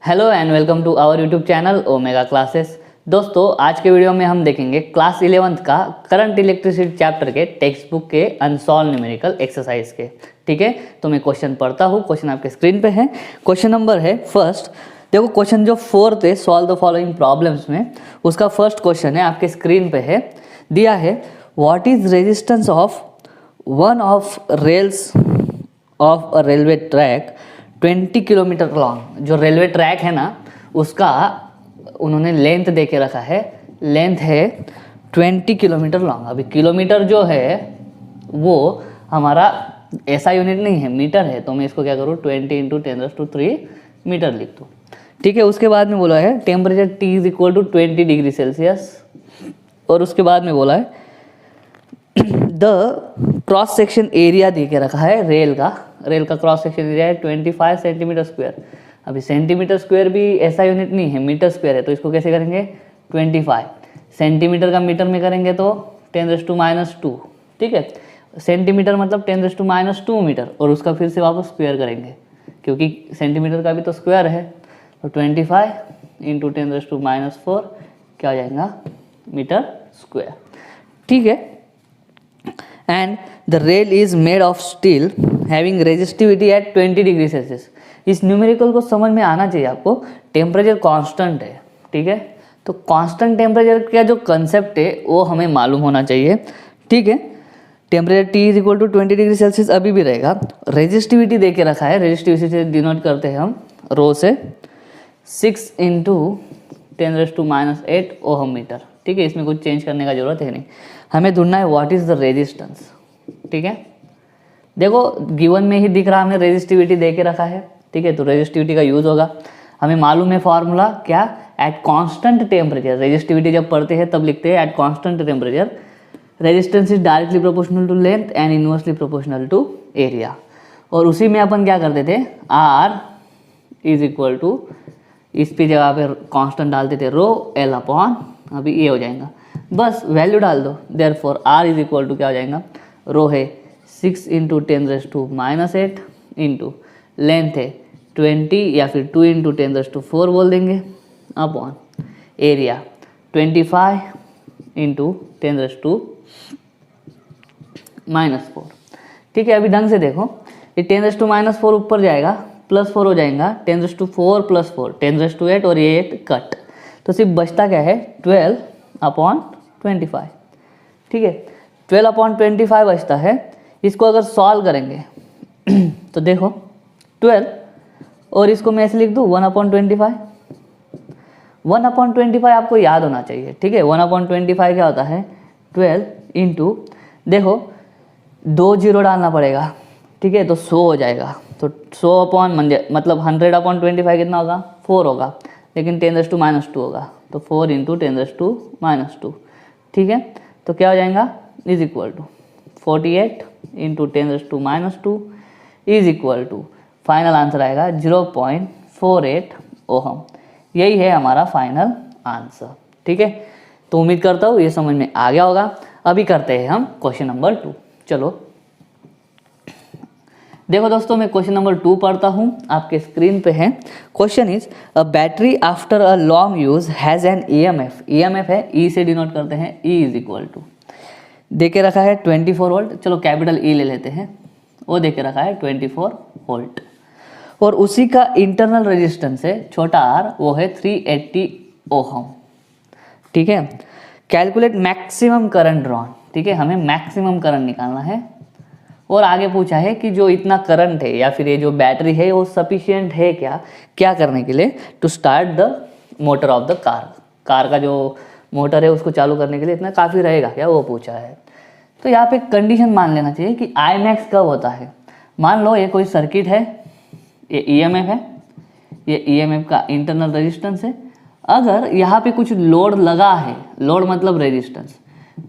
Hello and welcome to our YouTube channel Omega classes. दोस्तों आज के वीडियो में हम देखेंगे क्लास 11th का करंट इलेक्ट्रिसिटी चैप्टर के टेक्स्ट बुक के अनसॉल्व न्यूमेरिकल एक्सरसाइज के। ठीक है, तो मैं क्वेश्चन पढ़ता हूँ। क्वेश्चन आपके स्क्रीन पे है। क्वेश्चन नंबर है फर्स्ट। देखो क्वेश्चन जो 4th है सॉल्व द फॉलोइंग प्रॉब्लम्स में, उसका फर्स्ट क्वेश्चन है आपके स्क्रीन पे है। दिया है what is resistance of one of rails of a railway track 20 kilometre long. जो रेलवे ट्रैक है ना उसका उन्होंने लेंथ दे के रखा है। लेंथ है 20 किलोमीटर लॉन्ग। अभी किलोमीटर जो है वो हमारा ऐसा यूनिट नहीं है, मीटर है। तो मैं इसको क्या करूँ 20 × 10⁻³ मीटर लिख दूँ। ठीक है, उसके बाद में बोला है टेम्परेचर T = 20 डिग्री सेल्सियस। और उसके बाद में बोला है द क्रॉस सेक्शन एरिया दे के रखा है रेल का क्रॉस सेक्शन एरिया है 25 सेंटीमीटर स्क्वायर। अभी सेंटीमीटर स्क्वायर भी ऐसा यूनिट नहीं है, मीटर स्क्वायर है। तो इसको कैसे करेंगे 25 सेंटीमीटर का मीटर में करेंगे तो 10⁻²। ठीक है, सेंटीमीटर मतलब 10⁻² मीटर। और उसका फिर से वापस स्क्वायर करेंगे क्योंकि सेंटीमीटर का भी तो स्क्वायर है। तो 25 × 10⁻⁴ क्या हो जाएगा मीटर स्क्वायर। ठीक है, and the rail is made of steel having resistivity at 20 degree Celsius. इस न्यूमेरिकल को समझ में आना चाहिए आपको। टेम्परेचर कांस्टेंट है, ठीक है, तो कांस्टेंट टेम्परेचर का जो कंसेप्ट है वो हमें मालूम होना चाहिए। ठीक है, टेम्परेचर T = 20 डिग्री सेल्सियस अभी भी रहेगा। रेजिस्टिविटी दे के रखा है, रेजिस्टिविटी से डिनोट करते हैं हम रो से 6 × 10⁻⁸ ओहम मीटर। ठीक है, इसमें कुछ चेंज करने का जरूरत है नहीं। हमें ढूंढना है व्हाट इज द रेजिस्टेंस। ठीक है, देखो गिवन में ही दिख रहा है, हमें रेजिस्टिविटी दे के रखा है। ठीक है, तो रेजिस्टिविटी का यूज होगा। हमें मालूम है फॉर्मूला क्या, एट कांस्टेंट टेम्परेचर। रेजिस्टिविटी जब पढ़ते हैं तब लिखते हैं at constant temperature resistance is directly proportional to length and inversely proportional to area. और उसी में अपन क्या करते थे R = इस पे जगह पे कांस्टेंट डालते थे ρL/, अभी ये हो जाएगा, बस वैल्यू डाल दो। देयरफॉर R = क्या हो जाएगा, रो है 6 × 10⁻⁸ इंटू लेंथ है 20 या फिर 2 × 10⁻⁴ बोल देंगे अपॉन एरिया 25 × 10⁻⁻⁴। ठीक है, अभी ढंग से देखो ये 10⁻⁻⁴ ऊपर जाएगा +4 हो जाएगा 10⁻⁴ + 4 10⁻⁸ और ये 8 कट। तो सिर्फ बचता क्या है 12/25। ठीक है, 12/25 बचता है। इसको अगर सॉल्व करेंगे तो देखो 12 और इसको मैं ऐसे लिख दूँ 1/25। 1/25 आपको याद होना चाहिए। ठीक है, 1/25 क्या होता है 12 इंटू, देखो 2 0 डालना पड़ेगा। ठीक है, तो 100 हो जाएगा। तो 100 मतलब 100/25 कितना होगा 4 होगा, लेकिन 10⁻² होगा तो 4 × 10⁻²। ठीक है, तो क्या हो जाएगा is equal to 48 × 10⁻² is equal to, final answer आएगा 0.48 ओहम। यही है हमारा फाइनल आंसर। ठीक है, तो उम्मीद करता हूँ ये समझ में आ गया होगा। अभी करते हैं हम क्वेश्चन नंबर 2। चलो देखो दोस्तों, मैं क्वेश्चन नंबर 2 पढ़ता हूँ, आपके स्क्रीन पे है। Question is a battery after a long use has an EMF। EMF है E से डिनोट करते हैं, E = दे के रखा है 24 वोल्ट। चलो कैपिटल E ले लेते हैं, वो दे के रखा है 24 वोल्ट। और उसी का इंटरनल रेजिस्टेंस है छोटा r, वो है 380 ओहम। ठीक है, कैलकुलेट मैक्सिमम करंट ड्रॉन। ठीक है, हमें मैक्सिमम करंट निकालना है। और आगे पूछा है कि जो इतना करंट है या फिर ये जो बैटरी है वो सफिशिएंट है क्या करने के लिए to start the motor of the car का जो मोटर है उसको चालू करने के लिए इतना काफ़ी रहेगा क्या, वो पूछा है। तो यहाँ पे कंडीशन मान लेना चाहिए कि Imax कब होता है। मान लो ये कोई सर्किट है, ये EMF है, ये EMF का इंटरनल रेजिस्टेंस है। अगर यहाँ पे कुछ लोड लगा है, लोड मतलब रेजिस्टेंस,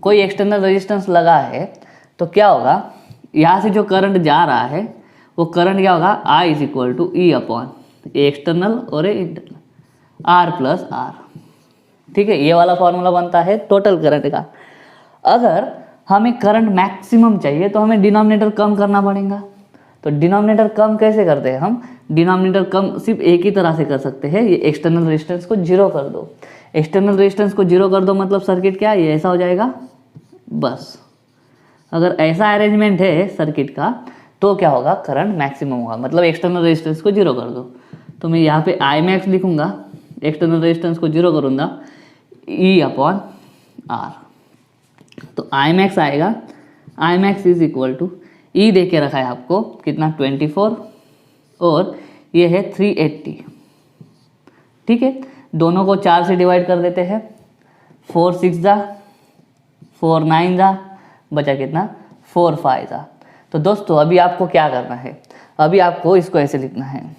कोई एक्सटर्नल रेजिस्टेंस लगा है, तो क्या होगा, यहाँ से जो करंट जा रहा है वो करंट क्या होगा I = E/, एक्सटर्नल और इंटरनल R + R। ठीक है, ये वाला फॉर्मूला बनता है टोटल करंट का। अगर हमें करंट मैक्सिमम चाहिए तो हमें डिनोमिनेटर कम करना पड़ेगा। तो डिनोमिनेटर कम कैसे करते हैं हम? डिनोमिनेटर कम सिर्फ एक ही तरह से कर सकते हैं, ये एक्सटर्नल रेजिस्टेंस को जीरो कर दो। एक्सटर्नल रेजिस्टेंस को जीरो कर दो मतलब सर्किट क्या है, ये ऐसा हो जाएगा। बस अगर ऐसा अरेंजमेंट है सर्किट का तो क्या होगा, करंट मैक्सिमम होगा, मतलब एक्सटर्नल रेजिस्टेंस को जीरो कर दो। तो मैं यहाँ पे आई मैक्स लिखूंगा, एक्सटर्नल रेजिस्टेंस को जीरो करूँगा E अपॉन R। तो आई मैक्स आएगा, I max is equal to E दे के रखा है आपको कितना 24 और ये है 380। ठीक है, दोनों को 4 से डिवाइड कर देते हैं, 4 6 जा, 4 9 जा, बचा कितना 4 5 जा। तो दोस्तों अभी आपको क्या करना है, अभी आपको इसको ऐसे लिखना है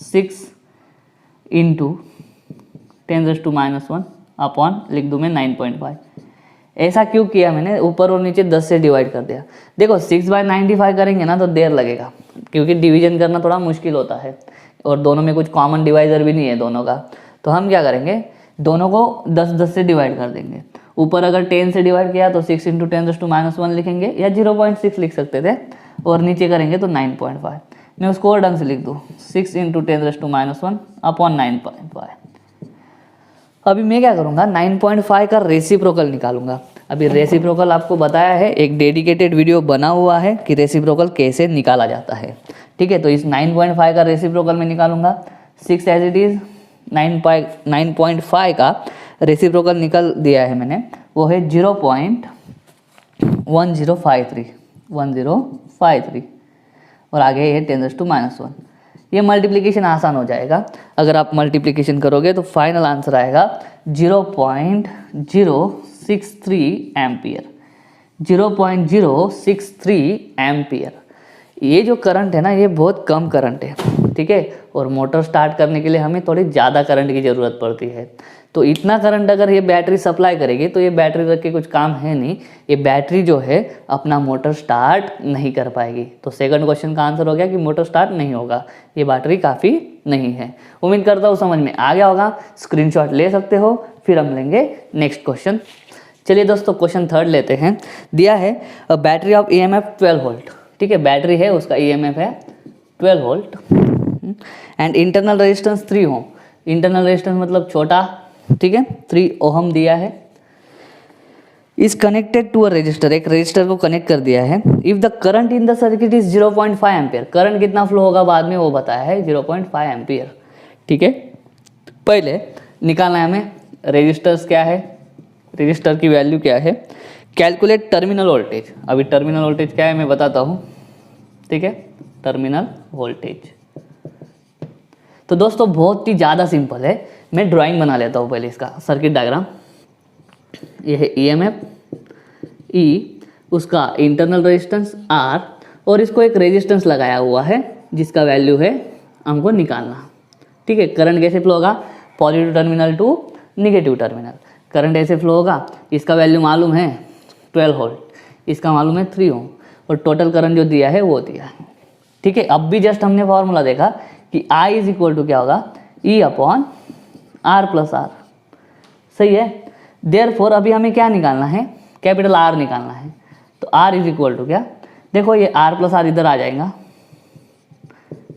6 इंटू 10⁻⁻1 अपॉन लिख दूँ मैं 9.5। ऐसा क्यों किया मैंने, ऊपर और नीचे 10 से डिवाइड कर दिया। देखो 6/95 करेंगे ना तो देर लगेगा, क्योंकि डिवीजन करना थोड़ा मुश्किल होता है और दोनों में कुछ कॉमन डिवाइज़र भी नहीं है दोनों का। तो हम क्या करेंगे, दोनों को 10 से डिवाइड कर देंगे। ऊपर अगर 10 से डिवाइड किया तो 6 इंटू 10⁻⁻1 लिखेंगे या 0.6 लिख सकते थे, और नीचे करेंगे तो 9.5। मैं उसको और ढंग से लिख दूँ 6 इंटू 10⁻⁻1 अपॉन 9.5। अभी मैं क्या करूँगा, 9.5 का रेसिप्रोकल निकालूंगा। अभी रेसिप्रोकल आपको बताया है, एक डेडिकेटेड वीडियो बना हुआ है कि रेसिप्रोकल कैसे निकाला जाता है। ठीक है, तो इस 9.5 का रेसिप्रोकल मैं निकालूंगा। 6 एज इट इज़ 9.5 का रेसिप्रोकल निकल दिया है मैंने, वो है 0.1053 और आगे है 10⁻⁻1। ये मल्टीप्लिकेशन आसान हो जाएगा, अगर आप मल्टीप्लिकेशन करोगे तो फाइनल आंसर आएगा 0.063 एम्पियर। 0.063 एम्पियर। ये जो करंट है ना, ये बहुत कम करंट है। ठीक है, और मोटर स्टार्ट करने के लिए हमें थोड़ी ज़्यादा करंट की ज़रूरत पड़ती है। तो इतना करंट अगर ये बैटरी सप्लाई करेगी तो ये बैटरी रख के कुछ काम है नहीं, ये बैटरी जो है अपना मोटर स्टार्ट नहीं कर पाएगी। तो सेकंड क्वेश्चन का आंसर हो गया कि मोटर स्टार्ट नहीं होगा, ये बैटरी काफ़ी नहीं है। उम्मीद करता हूँ समझ में आ गया होगा, स्क्रीनशॉट ले सकते हो। फिर हम लेंगे नेक्स्ट क्वेश्चन। चलिए दोस्तों, क्वेश्चन थर्ड लेते हैं। दिया है बैटरी ऑफ EMF 12 वोल्ट। ठीक है, बैटरी है, उसका EMF है 12 volt and internal resistance 3 ohm. Internal resistance मतलब छोटा, ठीक है, 3 ओहम दिया है। Is connected to a resistor, एक रजिस्टर को कनेक्ट कर दिया है। If the current in the circuit is 0.5 ampere, current कितना फ्लो होगा बाद में वो बताया है 0.5 एम्पियर। ठीक है, पहले निकालना है हमें रेजिस्टर्स क्या है, रजिस्टर की वैल्यू क्या है। Calculate terminal voltage. अभी टर्मिनल वोल्टेज क्या है मैं बताता हूँ। ठीक है, टर्मिनल वोल्टेज तो दोस्तों बहुत ही ज़्यादा सिंपल है। मैं ड्राइंग बना लेता हूँ पहले इसका सर्किट डायग्राम। ये है EMF E, उसका इंटरनल रेजिस्टेंस R, और इसको एक रेजिस्टेंस लगाया हुआ है जिसका वैल्यू है हमको निकालना। ठीक है, करंट कैसे फ्लो होगा, positive terminal to negative terminal current ऐसे फ्लो होगा। इसका वैल्यू मालूम है 12 वोल्ट, इसका मालूम है 3 ओम, और टोटल करंट जो दिया है वो दिया है। ठीक है, अब भी जस्ट हमने फॉर्मूला देखा कि I इज इक्वल टू क्या होगा, E upon R plus R। सही है, देयरफॉर अभी हमें क्या निकालना है, कैपिटल R निकालना है। तो R इज इक्वल टू क्या, देखो ये R प्लस R इधर आ जाएगा,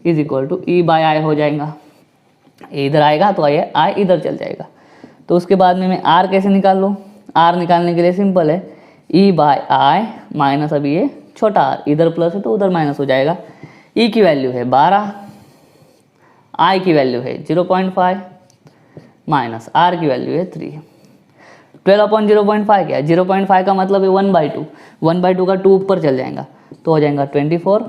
is equal to E by I हो जाएगा। इधर आएगा तो ये I इधर चल जाएगा। तो उसके बाद में मैं R कैसे निकाल लूँ, R निकालने के लिए सिंपल है, E बाय I माइनस, अभी ये छोटा r, इधर प्लस है तो उधर माइनस हो जाएगा। E की वैल्यू है 12, I की वैल्यू है 0.5 माइनस R की वैल्यू है 3। 12 अपॉन 0.5 क्या है, 0.5 का मतलब है 1/2, 1/2 का 2 ऊपर चल जाएगा तो हो जाएगा 24,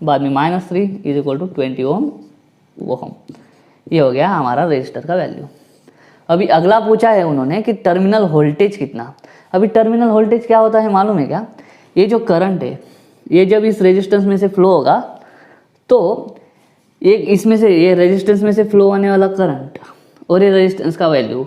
बाद में -3 इज इक्वल टू 20 ओम। ये हो गया हमारा रजिस्टर का वैल्यू। अभी अगला पूछा है उन्होंने कि टर्मिनल वोल्टेज कितना। अभी टर्मिनल वोल्टेज क्या होता है मालूम है क्या, ये जो करंट है ये जब इस रेजिस्टेंस में से फ्लो होगा तो एक इसमें से, ये रेजिस्टेंस में से फ्लो होने वाला करंट और ये रेजिस्टेंस का वैल्यू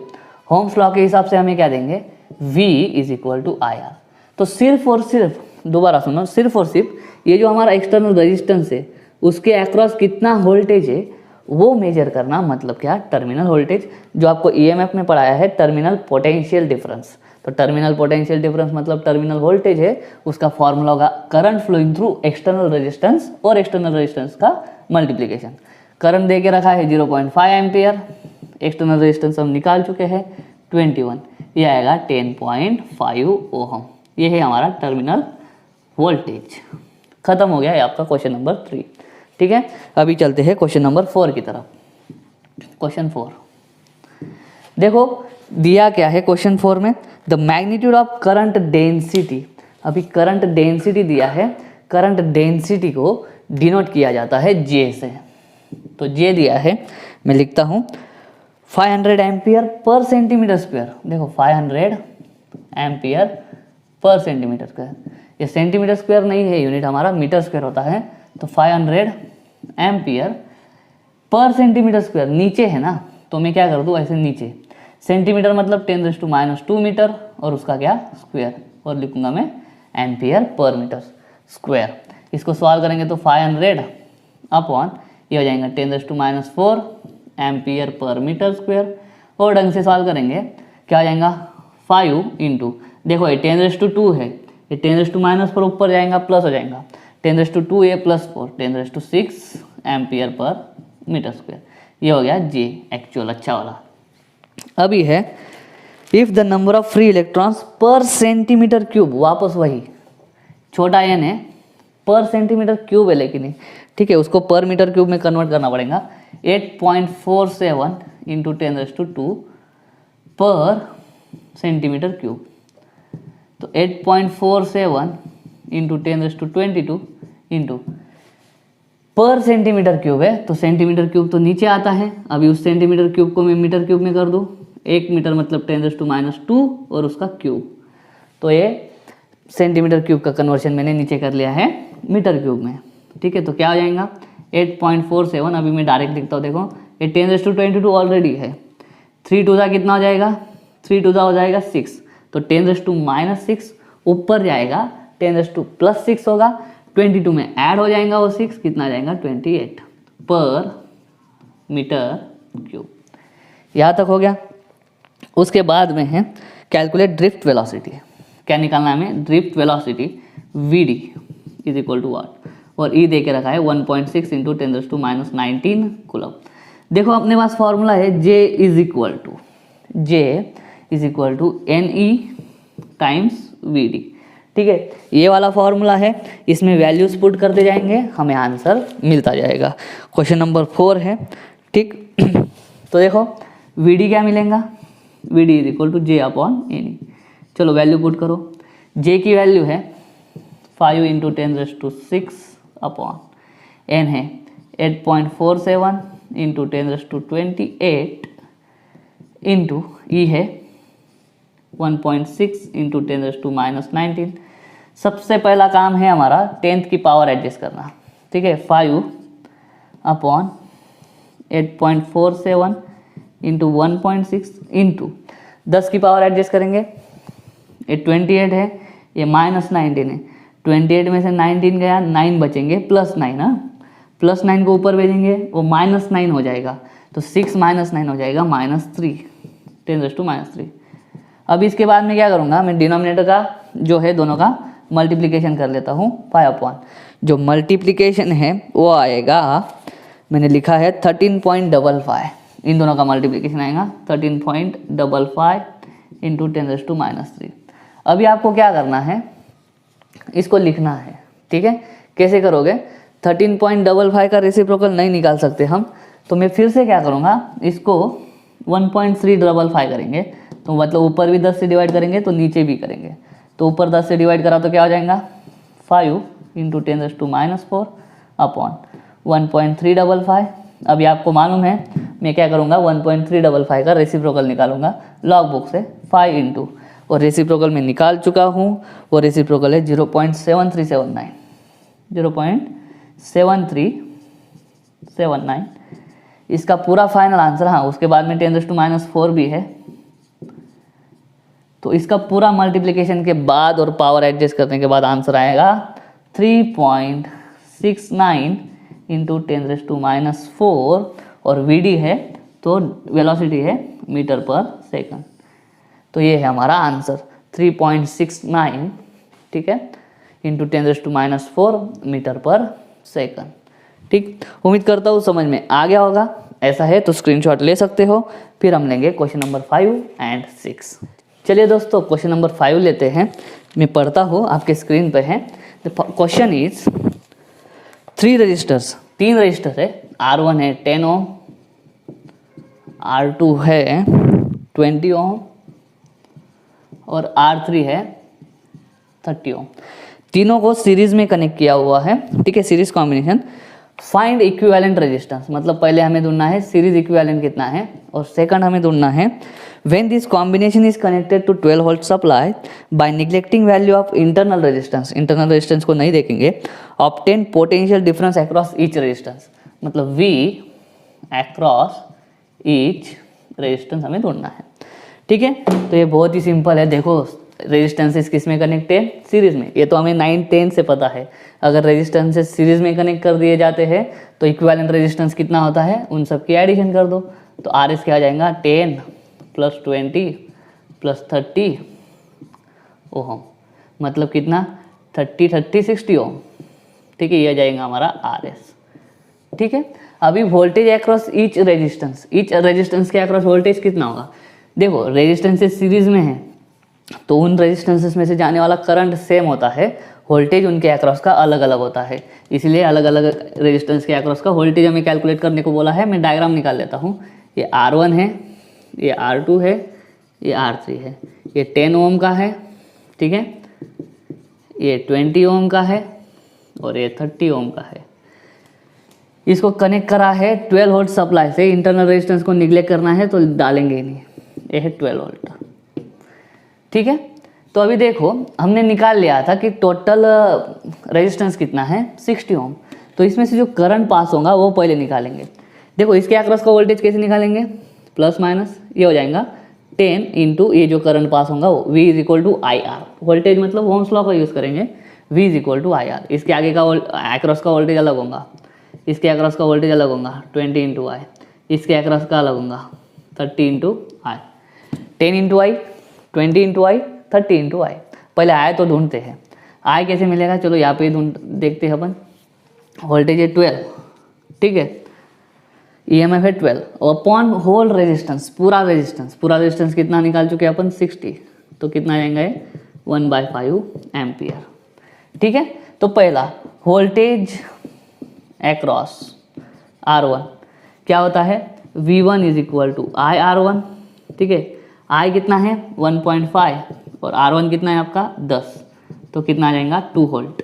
होम्स लॉ के हिसाब से हमें क्या देंगे, V is equal to IR। तो सिर्फ और सिर्फ, दोबारा सुनो, सिर्फ और सिर्फ ये जो हमारा एक्सटर्नल रेजिस्टेंस है उसके अक्रॉस कितना वोल्टेज है वो मेजर करना, मतलब क्या, टर्मिनल वोल्टेज। जो आपको EMF में पढ़ाया है टर्मिनल पोटेंशियल डिफरेंस। तो टर्मिनल पोटेंशियल डिफरेंस मतलब टर्मिनल वोल्टेज है, उसका फॉर्मूला होगा current flowing through external resistance और एक्सटर्नल रेजिस्टेंस का मल्टीप्लिकेशन। करंट दे के रखा है 0.5 एम्पियर, एक्सटर्नल रेजिस्टेंस हम निकाल चुके हैं 21, ये आएगा 10.5 ओहम। ये है हमारा टर्मिनल वोल्टेज। खत्म हो गया है आपका क्वेश्चन नंबर 3। ठीक है, अभी चलते हैं क्वेश्चन नंबर 4 की तरफ। क्वेश्चन 4 देखो दिया क्या है क्वेश्चन 4 में, the magnitude of current density. अभी करंट डेंसिटी दिया है, करंट डेंसिटी को डिनोट किया जाता है जे से। तो जे दिया है, मैं लिखता हूँ 500 एम्पियर पर सेंटीमीटर स्क्वायर। देखो 500 एम्पियर पर सेंटीमीटर स्क्वायर, ये सेंटीमीटर स्क्वायर नहीं है यूनिट, हमारा मीटर स्क्वायर होता है। तो 500 एम्पियर पर सेंटीमीटर स्क्वायर, नीचे है ना तो मैं क्या कर दूँ ऐसे नीचे, सेंटीमीटर मतलब 10⁻² मीटर और उसका क्या स्क्वायर, और लिखूंगा मैं एम्पियर पर मीटर स्क्वायर। इसको सॉल्व करेंगे तो 500 अपॉन ये हो जाएगा 10⁻⁴ एम्पियर पर मीटर स्क्वायर, और ढंग से सॉल्व करेंगे क्या हो जाएगा 5 इंटू, देखो ये 10⁻² है, ये 10⁻⁻ पर ऊपर जाएगा प्लस हो जाएगा 10⁻² ये +4 10⁻⁶ एम्पियर पर मीटर स्क्वायर। ये हो गया जे एक्चुअल अच्छा वाला। अभी है if the number of free electrons पर सेंटीमीटर क्यूब, वापस वही छोटा एन है, पर सेंटीमीटर क्यूब है लेकिन ठीक है, उसको पर मीटर क्यूब में कन्वर्ट करना पड़ेगा। 8.47 इंटू 10⁻² पर सेंटीमीटर क्यूब, तो 8.47 इंटू 10⁻22 इंटू पर सेंटीमीटर क्यूब है, तो सेंटीमीटर क्यूब तो नीचे आता है। अभी उस सेंटीमीटर क्यूब को मैं मीटर क्यूब में कर दूँ, 1 मीटर मतलब 10⁻² और उसका क्यूब, तो ये सेंटीमीटर क्यूब का कन्वर्शन मैंने नीचे कर लिया है मीटर क्यूब में। ठीक है, तो क्या हो जाएगा 8.47, अभी मैं डायरेक्ट लिखता हूँ, देखो ये 10⁻22 ऑलरेडी है, 3 टू कितना हो जाएगा, 3 टू हो जाएगा 6, तो 10⁻⁻6 ऊपर जाएगा 10⁻+6 होगा, 22 में ऐड हो जाएगा वो 6, कितना आ जाएगा 28 पर मीटर क्यूब। यहाँ तक हो गया। उसके बाद में है कैलकुलेट ड्रिफ्ट वेलोसिटी। क्या निकालना है हमें, drift velocity Vd is equal to what, और ई दे के रखा है 1.6 इंटू 10⁻⁹ कूलम। देखो अपने पास फॉर्मूला है J is equal to NE times Vd। ठीक है, ये वाला फॉर्मूला है, इसमें वैल्यूज पुट करते जाएंगे, हमें आंसर मिलता जाएगा। क्वेश्चन नंबर 4 है। ठीक तो देखो Vd क्या मिलेगा, Vd is equal to J upon NE। चलो वैल्यू पुट करो, J की वैल्यू है 5 इंटू 10⁻⁶ अपॉन N है 8.47 इंटू 10⁻28 इंटू E है 1.6 इंटू 10⁻⁻19। सबसे पहला काम है हमारा 10th की पावर एडजस्ट करना। ठीक है, 5 अपॉन 8.47 इंटू 1.6 इंटू 10 की पावर एडजस्ट करेंगे, ये 28 है, ये -19 है, 28 में से 19 गया, 9 बचेंगे +9 ना, +9 को ऊपर भेजेंगे वो -9 हो जाएगा, तो 6 - 9 हो जाएगा -3 10⁻⁻3। अब इसके बाद में क्या करूँगा, मैं डिनोमिनेटर का जो है दोनों का मल्टीप्लिकेशन कर लेता हूँ 5 अपॉन, जो मल्टीप्लिकेशन है वो आएगा, मैंने लिखा है 13.55, इन दोनों का मल्टीप्लिकेशन आएगा 13.55 इंटू 10⁻⁻3। अभी आपको क्या करना है, इसको लिखना है। ठीक है, कैसे करोगे, 13.55 का रेसिप्रोकल नहीं निकाल सकते हम, तो मैं फिर से क्या करूँगा, इसको 1.355 करेंगे, तो मतलब ऊपर भी 10 से डिवाइड करेंगे तो नीचे भी करेंगे, तो ऊपर 10 से डिवाइड करा तो क्या हो जाएगा 5 इंटू 10⁻⁴ अपॉन 1.355। अभी आपको मालूम है मैं क्या करूँगा, 1.355 का रेसिप्रोकल निकालूंगा लॉग बुक से 5 इंटू, और रेसिप्रोकल में निकाल चुका हूँ, वो रेसिप्रोकल है 0.7379 0.7379। इसका पूरा फाइनल आंसर, हाँ उसके बाद में 10⁻⁴ भी है, तो इसका पूरा मल्टीप्लिकेशन के बाद और पावर एडजस्ट करने के बाद आंसर आएगा 3.69 इंटू 10⁻⁴, और Vd है तो वेलोसिटी है मीटर पर सेकंड। तो ये है हमारा आंसर 3.69, ठीक है, इंटू 10⁻⁻⁴ मीटर पर सेकंड। ठीक, उम्मीद करता हूँ समझ में आ गया होगा। ऐसा है तो स्क्रीनशॉट ले सकते हो। फिर हम लेंगे क्वेश्चन नंबर 5 एंड 6। चलिए दोस्तों, क्वेश्चन नंबर 5 लेते हैं। मैं पढ़ता हूँ, आपके स्क्रीन पे है। The question is 3 resistors, 3 resistor है। R1 है 10 ओम, R2 है 20 ओम और R3 है 30 ओम। तीनों को सीरीज में कनेक्ट किया हुआ है, ठीक है, series combination. Find equivalent resistance, मतलब पहले हमें ढूंढना है सीरीज इक्विवेलेंट कितना है, और सेकंड हमें ढूंढना है when this combination is connected to 12 volt supply by neglecting value of internal resistance, internal resistance को नहीं देखेंगे, obtain potential difference across each resistance, मतलब V अक्रॉस ईच रेजिस्टेंस हमें ढूंढना है। ठीक है, तो ये बहुत ही सिंपल है। देखो रेजिस्टेंसेस किस में कनेक्ट है, सीरीज में। ये तो हमें 9, 10 से पता है। अगर रेजिस्टेंसेस सीरीज में कनेक्ट कर दिए जाते हैं तो इक्विवेलेंट रेजिस्टेंस कितना होता है, उन सब की एडिशन कर दो। तो आर एस क्या आ जाएगा, 10 + 20 + 30 ओम, मतलब कितना 30 30 60 ओम। ठीक है, ये आ जाएगा हमारा आर एस। ठीक है, अभी voltage across each resistance, each resistance के अक्रॉस वोल्टेज कितना होगा। देखो रेजिस्टेंसेस सीरीज में है तो उन रेजिस्टेंसेस में से जाने वाला करंट सेम होता है, वोल्टेज उनके अक्रॉस का अलग अलग होता है। इसलिए अलग अलग रेजिस्टेंस के अक्रॉस का वोल्टेज हमें कैलकुलेट करने को बोला है। मैं डायग्राम निकाल लेता हूँ। ये R1 है, ये R2 है, ये R3 है। ये 10 ओम का है, ठीक है, ये 20 ओम का है और ये 30 ओम का है। इसको कनेक्ट करा है 12 वोल्ट सप्लाई से। इंटरनल रेजिस्टेंस को निगलेक्ट करना है तो डालेंगे ही नहीं। ये है 12 वोल्ट। ठीक है, तो अभी देखो हमने निकाल लिया था कि टोटल रेजिस्टेंस कितना है, 60 ओम। तो इसमें से जो करंट पास होगा वो पहले निकालेंगे। देखो इसके अक्रॉस का वोल्टेज कैसे निकालेंगे, प्लस माइनस, ये हो जाएगा 10 इंटू ये जो करंट पास होगा वो V = IR। वोल्टेज मतलब ओम्स लॉ का यूज़ करेंगे, V = IR। इसके आगे का अक्रॉस का वोल्टेज अलग होगा, इसके अक्रॉस का वोल्टेज अलग होगा 20 × I, इसके अक्रॉस का अलग होगा 30 × I, 10 × I, 20 × I, 30 × I। पहले I तो ढूंढते हैं, I कैसे मिलेगा, चलो यहाँ पे ढूंढ देखते हैं अपन। वोल्टेज है 12, ठीक है, EMF है 12 और अपॉन होल रेजिस्टेंस, पूरा रेजिस्टेंस कितना निकाल चुके हैं अपन, 60। तो कितना आएगा, 1/5 एम्पियर। ठीक है, तो पहला वोल्टेज अक्रॉस R1 क्या होता है, V1 = IR1। ठीक है, I कितना है 1.5 और R1 कितना है आपका 10, तो कितना आ जाएगा 2 वोल्ट।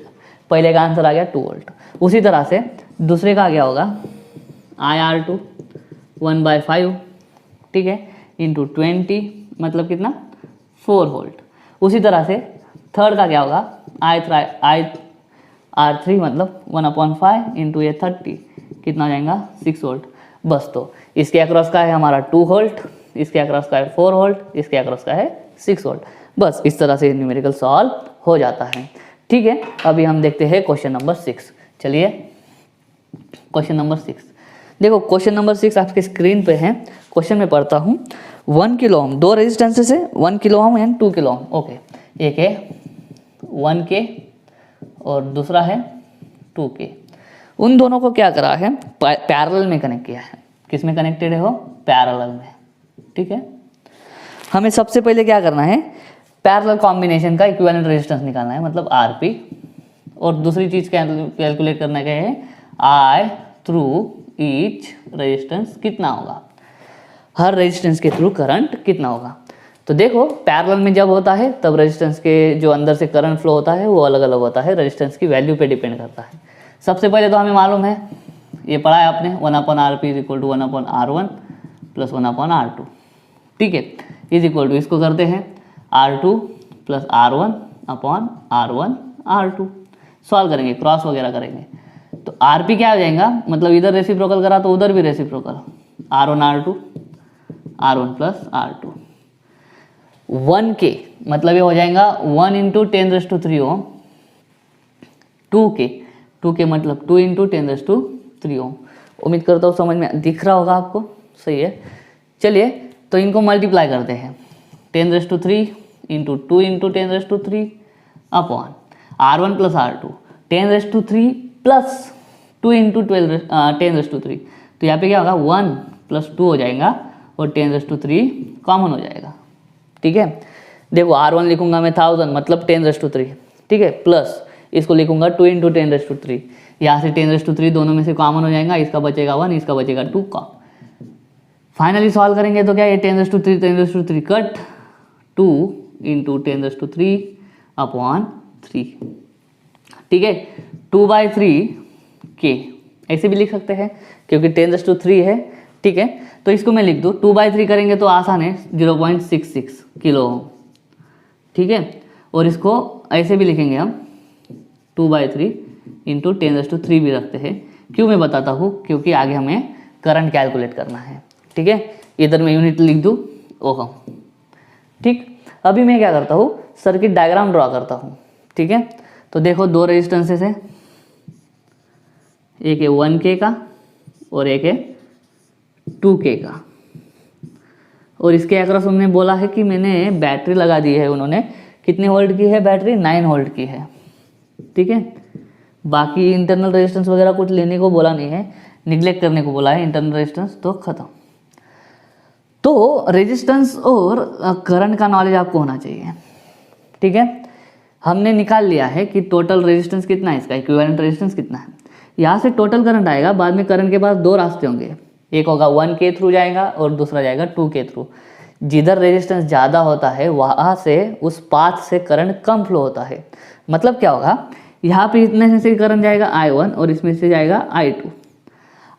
पहले का आंसर आ गया 2 वोल्ट। उसी तरह से दूसरे का क्या होगा, IR2 1/5, ठीक है, इंटू 20 मतलब कितना 4 वोल्ट। उसी तरह से थर्ड का क्या होगा, IR3 मतलब 1/5 इंटू ये 30 कितना हो जाएगा 6 वोल्ट। बस, तो इसके अक्रॉस का है हमारा 2 वोल्ट, इसके अक्रॉस का है 4 वोल्ट, इसके अक्रॉस का है 6 वोल्ट। बस इस तरह से न्यूमेरिकल सॉल्व हो जाता है। ठीक है, अभी हम देखते हैं क्वेश्चन नंबर 6। चलिए क्वेश्चन नंबर 6 देखो। क्वेश्चन नंबर 6 आपके स्क्रीन पे है। क्वेश्चन में पढ़ता हूँ। 1 किलो ओम, दो रेजिस्टेंसेस है, 1 kilo ohm and 2 kilo ohm. Okay, एक है 1K और दूसरा है 2K। उन दोनों को क्या करा है, पैरेलल में कनेक्ट किया है। किस में कनेक्टेड है वो, पैरेलल में। ठीक है, हमें सबसे पहले क्या करना है, पैरेलल कॉम्बिनेशन का इक्विवेलेंट रेजिस्टेंस निकालना है, मतलब RP। और दूसरी चीज कैलकुलेट करना क्या है, I थ्रू ईच रेजिस्टेंस कितना होगा, हर रेजिस्टेंस के थ्रू करंट कितना होगा। तो देखो पैरेलल में जब होता है तब रेजिस्टेंस के जो अंदर से करंट फ्लो होता है वो अलग अलग होता है, रेजिस्टेंस की वैल्यू पे डिपेंड करता है। सबसे पहले तो हमें मालूम है, ये पढ़ा है आपने, 1/RP = 1/R1 + 1/R2। ठीक है, इसको करते हैं R2 + R1/R1 R2। सॉल्व करेंगे, क्रॉस वगैरह करेंगे तो RP क्या हो जाएगा, मतलब इधर रेसिप्रोकल करा तो उधर भी reciprocal, R1 R2 R1 + R2। 1K मतलब ये हो जाएगा 1 × 10³ ओम। 2K मतलब 2 × 10³ ओम। उम्मीद करता हूँ समझ में दिख रहा होगा आपको, सही है। चलिए तो इनको मल्टीप्लाई करते हैं, 10⁻³ into 2 into 10⁻³ upon R1 plus R2 10⁻³ plus 2 into 10⁻³। तो यहाँ पे क्या होगा 1 + 2 हो जाएगा और 10⁻³ कॉमन हो जाएगा। ठीक है, देखो R1 लिखूंगा मैं 1000 मतलब 10⁻³, ठीक है, प्लस इसको लिखूंगा 2 इंटू 10⁻³। यहाँ से 10⁻³ दोनों में से कॉमन हो जाएगा, इसका बचेगा 1, इसका बचेगा 2 का। फाइनली सॉल्व करेंगे तो क्या ये 10⁻³ कट 2 इंटू 10⁻³ अपॉन 3। ठीक है, 2/3 के ऐसे भी लिख सकते हैं क्योंकि 10⁻³ है। ठीक है, तो इसको मैं लिख दूँ 2/3 करेंगे तो आसान है 0.66 किलो ओम। ठीक है, और इसको ऐसे भी लिखेंगे हम 2/3 इंटू 10⁻³ भी रखते हैं। क्यों मैं बताता हूँ, क्योंकि आगे हमें करंट कैलकुलेट करना है। ठीक है, इधर मैं यूनिट लिख दूँ ओहम। ठीक, अभी मैं क्या करता हूँ सर्किट डायग्राम ड्रॉ करता हूँ। ठीक है, तो देखो दो रेजिस्टेंसेस है, एक है 1K का और एक है 2K का। और इसके अक्रॉस उन्होंने बोला है कि मैंने बैटरी लगा दी है। उन्होंने कितने वोल्ट की है बैटरी, 9 वोल्ट की है। ठीक है, बाकी इंटरनल रेजिस्टेंस वगैरह कुछ लेने को बोला नहीं है, निगलेक्ट करने को बोला है इंटरनल रेजिस्टेंस, तो खत्म। तो रेजिस्टेंस और करंट का नॉलेज आपको होना चाहिए। ठीक है, हमने निकाल लिया है कि टोटल रेजिस्टेंस कितना है, इसका इक्विवेलेंट रेजिस्टेंस कितना है। यहाँ से टोटल करंट आएगा, बाद में करंट के पास दो रास्ते होंगे, एक होगा 1K थ्रू जाएगा और दूसरा जाएगा 2K थ्रू। जिधर रेजिस्टेंस ज़्यादा होता है वहाँ से उस पाथ से करंट कम फ्लो होता है। मतलब क्या होगा, यहाँ पे इतने से करंट जाएगा I1 और इसमें से जाएगा I2।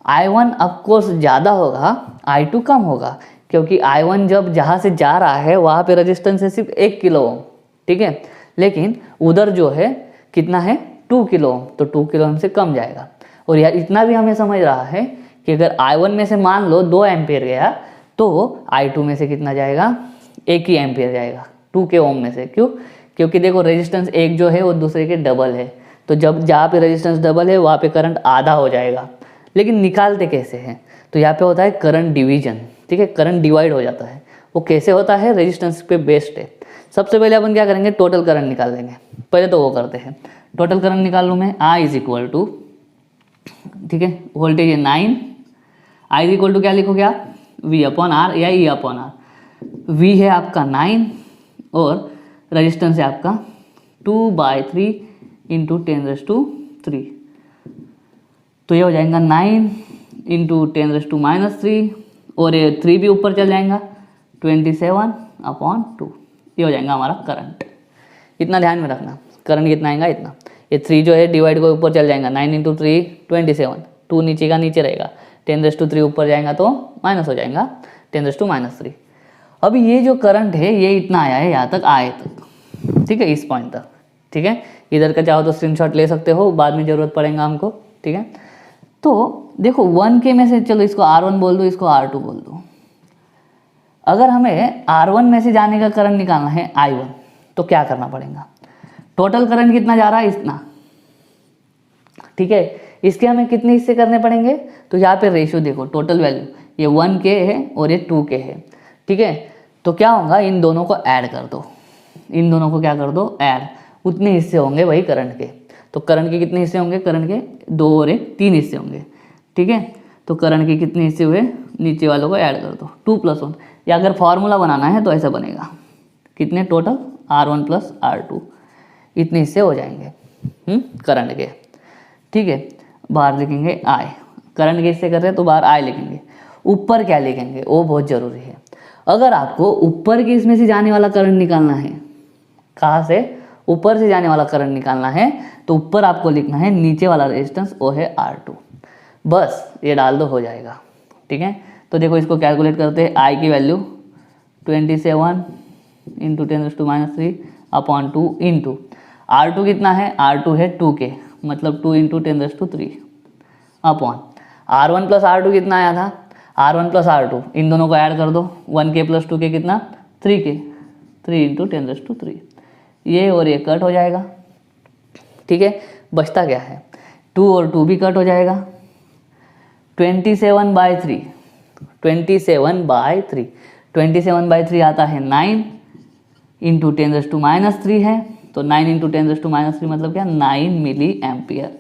I1 ऑफकोर्स ज़्यादा होगा, I2 कम होगा, क्योंकि I1 जब जहाँ से जा रहा है वहाँ पे रेजिस्टेंस है सिर्फ 1 किलो ओम। ठीक है, लेकिन उधर जो है कितना है 2 किलो ओम, तो 2 किलो ओम से कम जाएगा। और यार इतना भी हमें समझ रहा है कि अगर I1 में से मान लो 2 एम्पियर गया तो I2 में से कितना जाएगा, 1 ही एम्पियर जाएगा 2 के ओम में से। क्यों, क्योंकि देखो रेजिस्टेंस एक जो है वो दूसरे के डबल है, तो जब जहाँ पे रेजिस्टेंस डबल है वहाँ पे करंट आधा हो जाएगा। लेकिन निकालते कैसे हैं, तो यहाँ पे होता है करंट डिवीजन। ठीक है, करंट डिवाइड हो जाता है। वो कैसे होता है, रेजिस्टेंस पे बेस्ड है। सबसे पहले अपन क्या करेंगे, टोटल करंट निकाल देंगे। पहले तो वो करते हैं, टोटल करंट निकाल लूँ मैं। I इज टू, ठीक है, वोल्टेज है 9, I इज इक्वल टू क्या लिखोगे आप, V/R या E/R। V है आपका 9 और रेजिस्टेंस है आपका 2/3 इंटू 10⁻³ तो ये हो जाएगा 9 इंटू 10⁻³ और ये 3 भी ऊपर चल जाएगा 27/2। ये हो जाएगा हमारा करंट। इतना ध्यान में रखना, करंट कितना आएगा इतना। ये 3 जो है डिवाइड को ऊपर चल जाएगा, 9 इंटू 3 27, 2 नीचे का नीचे रहेगा, 10⁻³ ऊपर जाएगा तो माइनस हो जाएगा 10⁻³ अभी ये जो करंट है ये इतना आया है यहाँ तक, आए तक। ठीक है, इस पॉइंट तक। ठीक है, इधर का चाहो तो स्क्रीनशॉट ले सकते हो, बाद में ज़रूरत पड़ेगा हमको। ठीक है, तो देखो 1K में से चलो इसको R1 बोल दो, इसको R2 बोल दो। अगर हमें R1 में से जाने का करंट निकालना है I1 तो क्या करना पड़ेगा, टोटल करंट कितना जा रहा है इतना। ठीक है, इसके हमें कितने हिस्से करने पड़ेंगे, तो यहाँ पे रेशियो देखो, टोटल वैल्यू ये 1K है और ये 2K है। ठीक है, तो क्या होगा, इन दोनों को ऐड कर दो, इन दोनों को क्या कर दो, ऐड। उतने हिस्से होंगे वही करंट के। तो करंट के कितने हिस्से होंगे, करंट के 2 और 1 3 हिस्से होंगे। ठीक है, तो करंट के कितने हिस्से हुए, नीचे वालों को ऐड कर दो 2 + 1। या अगर फॉर्मूला बनाना है तो ऐसा बनेगा, कितने टोटल R1 + R2 इतने हिस्से हो जाएंगे करंट के। ठीक है, बाहर लिखेंगे I, करंट के हिस्से कर रहे हैं तो बाहर I लिखेंगे। ऊपर क्या लिखेंगे वो बहुत ज़रूरी है। अगर आपको ऊपर के इसमें से जाने वाला करंट निकालना है, कहाँ से, ऊपर से जाने वाला करंट निकालना है, तो ऊपर आपको लिखना है नीचे वाला रेजिस्टेंस वो है R2। बस ये डाल दो, हो जाएगा। ठीक है, तो देखो इसको कैलकुलेट करते हैं। I की value 27 into 10⁻³ upon 2 into R2 कितना है, R2 है 2K मतलब 2 इंटू 10⁻³ अपॉन R1 + R2 कितना आया था, R1 + R2 इन दोनों को ऐड कर दो, 1K + 2K कितना 3K, 3 इंटू 10⁻³ ये और ये कट हो जाएगा। ठीक है, बचता क्या है, 2 और 2 भी कट हो जाएगा। 27/3 27/3 आता है 9 इंटू 10⁻³ है, तो 9 इंटू 10⁻³ मतलब क्या, 9 मिली एम्पियर।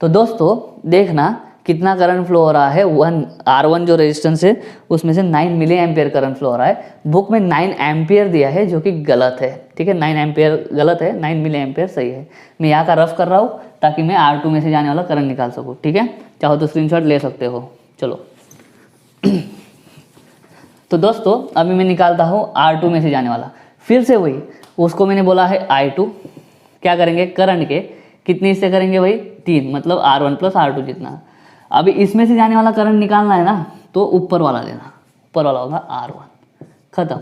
तो दोस्तों देखना कितना करंट फ्लो हो रहा है, R1 जो रेजिस्टेंस है उसमें से 9 मिली एम्पियर करंट फ्लो हो रहा है। बुक में 9 एम्पियर दिया है जो कि गलत है, ठीक है, 9 एम्पियर गलत है, 9 मिली एम्पियर सही है। मैं यहाँ का रफ कर रहा हूँ ताकि मैं R2 में से जाने वाला करंट निकाल सकूँ, ठीक है, चाहो तो स्क्रीनशॉट ले सकते हो। चलो तो दोस्तों अभी मैं निकालता हूँ R2 में से जाने वाला, फिर से वही, उसको मैंने बोला है I2, क्या करेंगे, करंट के कितने हिस्से करेंगे भाई, 3, मतलब R1 प्लस R2 जितना। अभी इसमें से जाने वाला करंट निकालना है ना, तो ऊपर वाला लेना, ऊपर वाला होगा R1, खत्म।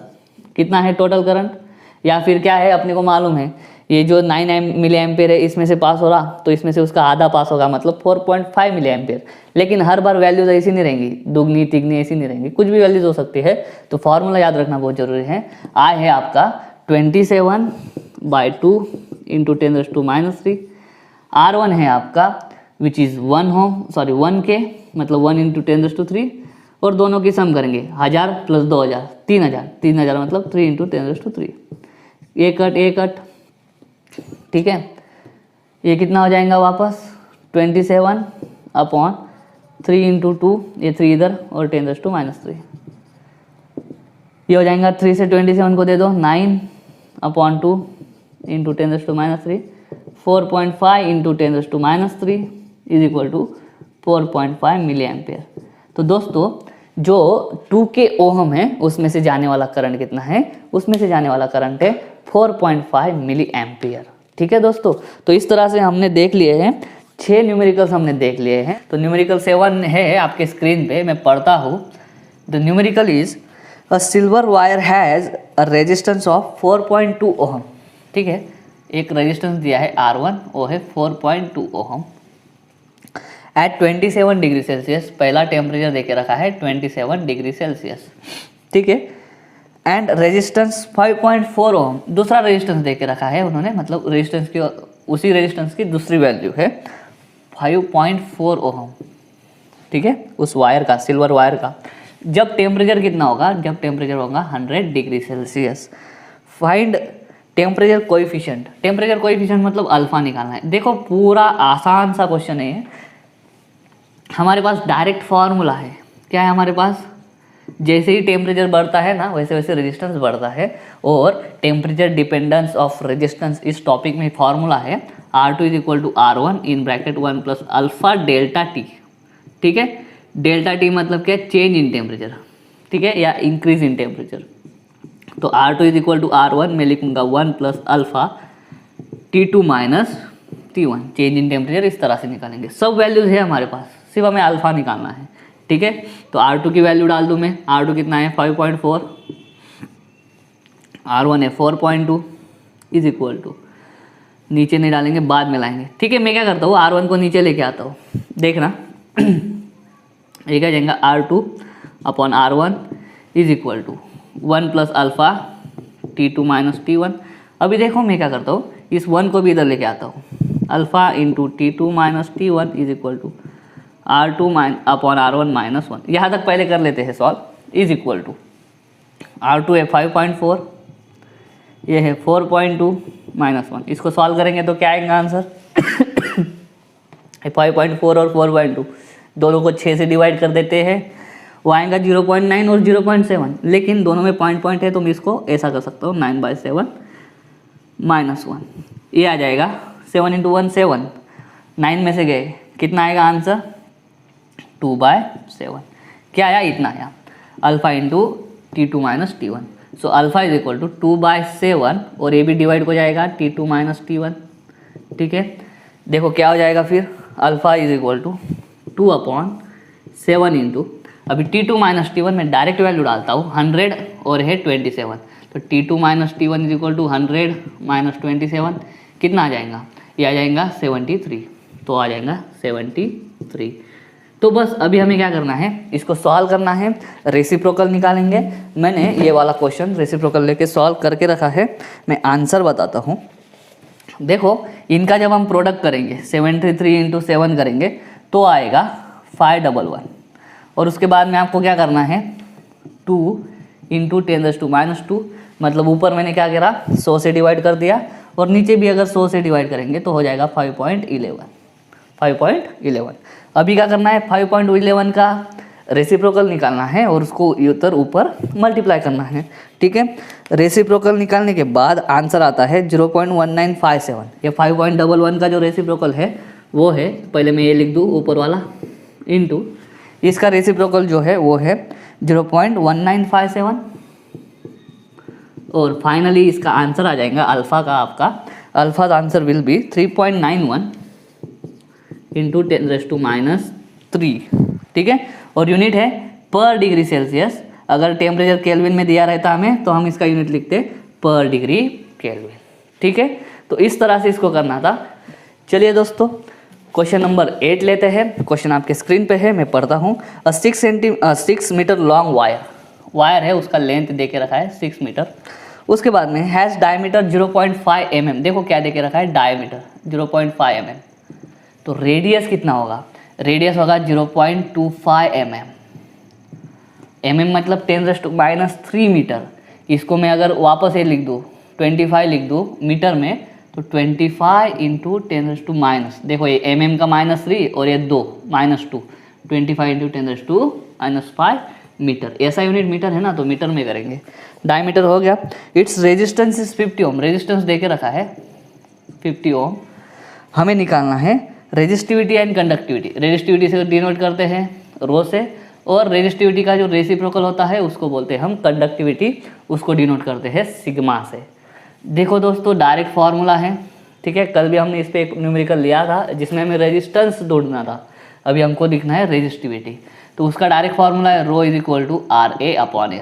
कितना है टोटल करंट, या फिर क्या है, अपने को मालूम है ये जो 9 मिली एम्पियर है इसमें से पास हो रहा, तो इसमें से उसका आधा पास होगा, मतलब 4.5 मिली एम्पियर। लेकिन हर बार वैल्यूज ऐसी नहीं रहेंगी, दुगनी तिगनी ऐसी नहीं रहेंगी, कुछ भी वैल्यूज हो सकती है, तो फॉर्मूला याद रखना बहुत जरूरी है। I है आपका 27/2 इंटू 10⁻³ R1 है आपका विच इज़ 1 के, मतलब 1 इंटू 10⁻³ और दोनों की सम करेंगे, 1000 प्लस 2000 3000 मतलब 3 इंटू 10⁻³। ये कट, ठीक है, ये कितना हो जाएगा वापस 27/3 इंटू 2, ये 3 इधर और 10⁻³ ये हो जाएगा। 3 से 27 को दे दो, 9/2 into 10⁻³ 4.5 into 10⁻³ is equal to 4.5 milliampere. तो दोस्तों जो 2K ओहम है उसमें से जाने वाला करंट कितना है, उसमें से जाने वाला करंट है 4.5 मिली एम्पियर, ठीक है दोस्तों। तो इस तरह से हमने देख लिए हैं 6 न्यूमेरिकल्स हमने देख लिए हैं। तो न्यूमेरिकल 7 है आपके स्क्रीन पे, मैं पढ़ता हूँ। The numerical is a silver wire has a resistance of 4.2 ohm, ठीक है, एक रेजिस्टेंस दिया है R1, वो है 4.2 ओहम एट 27 डिग्री सेल्सियस। पहला टेम्परेचर देके रखा है 27 डिग्री सेल्सियस, ठीक है, एंड रेजिस्टेंस 5.4 ओहम, दूसरा रेजिस्टेंस देके रखा है उन्होंने, मतलब रेजिस्टेंस की, उसी रेजिस्टेंस की दूसरी वैल्यू है 5.4 ओहम, ठीक है, उस वायर का, सिल्वर वायर का। जब टेम्परेचर कितना होगा, जब टेम्परेचर होगा 100 degree Celsius. Find temperature coefficient, temperature coefficient मतलब अल्फा निकालना है। देखो पूरा आसान सा क्वेश्चन है, हमारे पास डायरेक्ट फॉर्मूला है, क्या है हमारे पास, जैसे ही टेम्परेचर बढ़ता है ना वैसे वैसे रेजिस्टेंस बढ़ता है, और टेम्परेचर डिपेंडेंस ऑफ रेजिस्टेंस इस टॉपिक में फॉर्मूला है R2 is equal to R1 in bracket 1 plus alpha delta t, ठीक है, डेल्टा टी मतलब क्या, चेंज इन टेम्परेचर, ठीक है, या इंक्रीज इन टेम्परेचर। तो R2 is equal to R1 में लिखूंगा 1 plus alpha T2 minus T1, change in temperature इस तरह से निकालेंगे। सब वैल्यूज है हमारे पास, सिर्फ हमें अल्फा निकालना है, ठीक है। तो R2 की वैल्यू डाल दूं मैं, R2 कितना है 5.4, R1 है 4.2 इज इक्वल टू, नीचे नहीं डालेंगे बाद में लाएंगे, ठीक है। मैं क्या करता हूँ R1 को नीचे लेके आता हूँ, देखना ये क्या जाएगा R2/R1 is equal to 1 plus alpha T2 minus T1। अभी देखो मैं क्या करता हूँ, इस 1 को भी इधर लेके आता हूँ, alpha into T2 minus T1 is equal to R2/R1 minus 1। यहाँ तक पहले कर लेते हैं solve, is equal to R2 है 5.4, ये है 4.2 माइनस 1, इसको सॉल्व करेंगे तो क्या आएगा आंसर 5.4 और 4.2 दोनों को 6 से डिवाइड कर देते हैं, वो आएगा 0.9 और 0.7, लेकिन दोनों में पॉइंट है तो मैं इसको ऐसा कर सकता हूँ 9/7 माइनस 1, ये आ जाएगा 7 इंटू 1 7, 9 में से गए, कितना आएगा आंसर 2/7। क्या आया, इतना आया, alpha into T2 minus T1। So alpha is equal to 2/7 और ये भी डिवाइड हो जाएगा T2 माइनस T1, ठीक है। देखो क्या हो जाएगा फिर, alpha is equal to 2/7 into, अभी T2 माइनस T1 में डायरेक्ट वैल्यू डालता हूँ 100 और है 27, तो T2 minus T1 is equal to 100 minus 27, कितना आ जाएगा, ये आ जाएगा 73, तो आ जाएगा 73। तो बस अभी हमें क्या करना है, इसको सॉल्व करना है, रेसिप्रोकल निकालेंगे। मैंने ये वाला क्वेश्चन रेसिप्रोकल लेके सॉल्व करके रखा है, मैं आंसर बताता हूँ। देखो इनका जब हम प्रोडक्ट करेंगे 73 इंटू 7 करेंगे तो आएगा 511, और उसके बाद में आपको क्या करना है 2 इंटू 10⁻², मतलब ऊपर मैंने क्या करा 100 से डिवाइड कर दिया और नीचे भी अगर 100 से डिवाइड करेंगे तो हो जाएगा 5.11। अभी क्या करना है, 5.11 का रेसिप्रोकल निकालना है और उसको उधर ऊपर मल्टीप्लाई करना है। ठीक है, रेसिप्रोकल निकालने के बाद आंसर आता है 0.1957। ये 5.11 का जो रेसिप्रोकल है वो है, पहले मैं ये लिख दूँ ऊपर वाला, इनटू इसका रेसिप्रोकल जो है वो है 0.1957 और फाइनली इसका आंसर आ जाएगा अल्फ़ा का, आपका अल्फ़ा का आंसर विल बी 3.91 इंटू 10⁻³ ठीक है, और यूनिट है पर डिग्री सेल्सियस। अगर टेम्परेचर केल्विन में दिया रहता हमें तो हम इसका यूनिट लिखते पर डिग्री केल्विन। ठीक है, तो इस तरह से इसको करना था। चलिए दोस्तों, क्वेश्चन नंबर 8 लेते हैं। क्वेश्चन आपके स्क्रीन पे है, मैं पढ़ता हूँ। 6 मीटर लॉन्ग वायर है, उसका लेंथ दे के रखा है 6 मीटर। उसके बाद में हैज़ डायमीटर 0.5 mm। देखो क्या दे के रखा है, डायमीटर 0.5 mm। तो रेडियस कितना होगा, रेडियस होगा 0.25 mm। mm मतलब 10⁻³ मीटर। इसको मैं अगर वापस ये लिख दूँ 25 लिख दूँ मीटर में, तो 25 इंटू 10⁻, देखो ये mm का -3 और ये 2 -2, 25 इंटू 10⁻⁵ मीटर। ऐसा यूनिट मीटर है ना, तो मीटर में करेंगे। डायमीटर हो गया। It's resistance is 50 ohm. Resistance दे के रखा है 50 ओम। हमें निकालना है रेजिस्टिविटी एंड कंडक्टिविटी। रेजिस्टिविटी से डिनोट करते हैं रो से, और रेजिस्टिविटी का जो रेसिप्रोकल होता है उसको बोलते हैं हम कंडक्टिविटी, उसको डिनोट करते हैं सिग्मा से। देखो दोस्तों, डायरेक्ट फार्मूला है। ठीक है, कल भी हमने इस पर एक न्यूमेरिकल लिया था जिसमें हमें रेजिस्टेंस ढूंढना था, अभी हमको दिखना है रेजिस्टिविटी। तो उसका डायरेक्ट फार्मूला है रो इज इक्वल टू RA/L।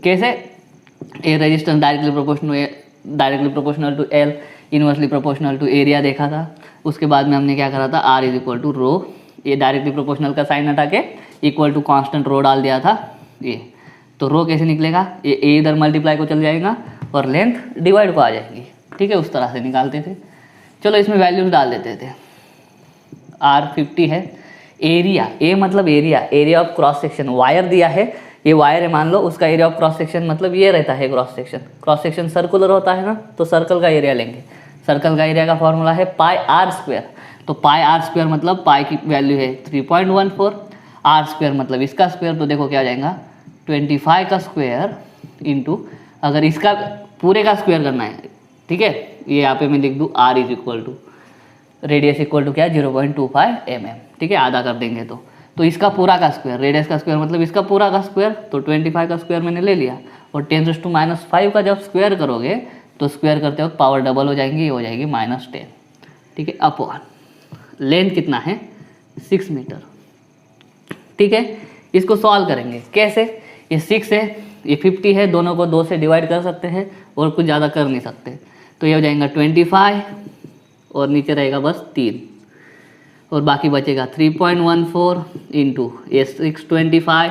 कैसे, a resistance directly proportional to L, inversely proportional to area देखा था। उसके बाद में हमने क्या करा था, R इज इक्वल टू रो, ये डायरेक्टली प्रोपोर्शनल का साइन हटा के इक्वल टू कांस्टेंट रो डाल दिया था ये। तो रो कैसे निकलेगा, ये ए इधर मल्टीप्लाई को चल जाएगा और लेंथ डिवाइड को आ जाएगी। ठीक है, उस तरह से निकालते थे। चलो इसमें वैल्यूज डाल देते थे। R 50 है। एरिया, ए मतलब area of cross section. Wire दिया है, ये वायर है मान लो, उसका एरिया ऑफ क्रॉस सेक्शन मतलब ये रहता है क्रॉस सेक्शन सर्कुलर होता है ना, तो सर्कल का एरिया लेंगे। सर्कल का एरिया का फॉर्मूला है πr²। तो πr² मतलब पाई की वैल्यू है 3.14, r² मतलब इसका स्क्वायर, तो देखो क्या आ जाएगा 25 का स्क्वायर इंटू, अगर इसका पूरे का स्क्वायर करना है, ठीक है, ये यहाँ पे मैं लिख दूँ R is equal to radius equal to क्या 0.25 mm। ठीक है, आधा कर देंगे तो इसका पूरा का स्क्वायर, रेडियस का स्क्वायर मतलब इसका पूरा का स्क्वायर, तो 25 का स्क्वायर मैंने ले लिया। और 10⁻⁵ का जब स्क्वायर करोगे तो स्क्वायर करते वक्त पावर डबल हो जाएंगी, ये हो जाएगी -10। ठीक है, अपॉन लेंथ कितना है 6 मीटर। ठीक है, इसको सॉल्व करेंगे कैसे, ये 6 है, ये 50 है, दोनों को 2 से डिवाइड कर सकते हैं और कुछ ज़्यादा कर नहीं सकते। तो ये हो जाएगा 25 और नीचे रहेगा बस 3 और बाकी बचेगा 3.14 इंटू ये 625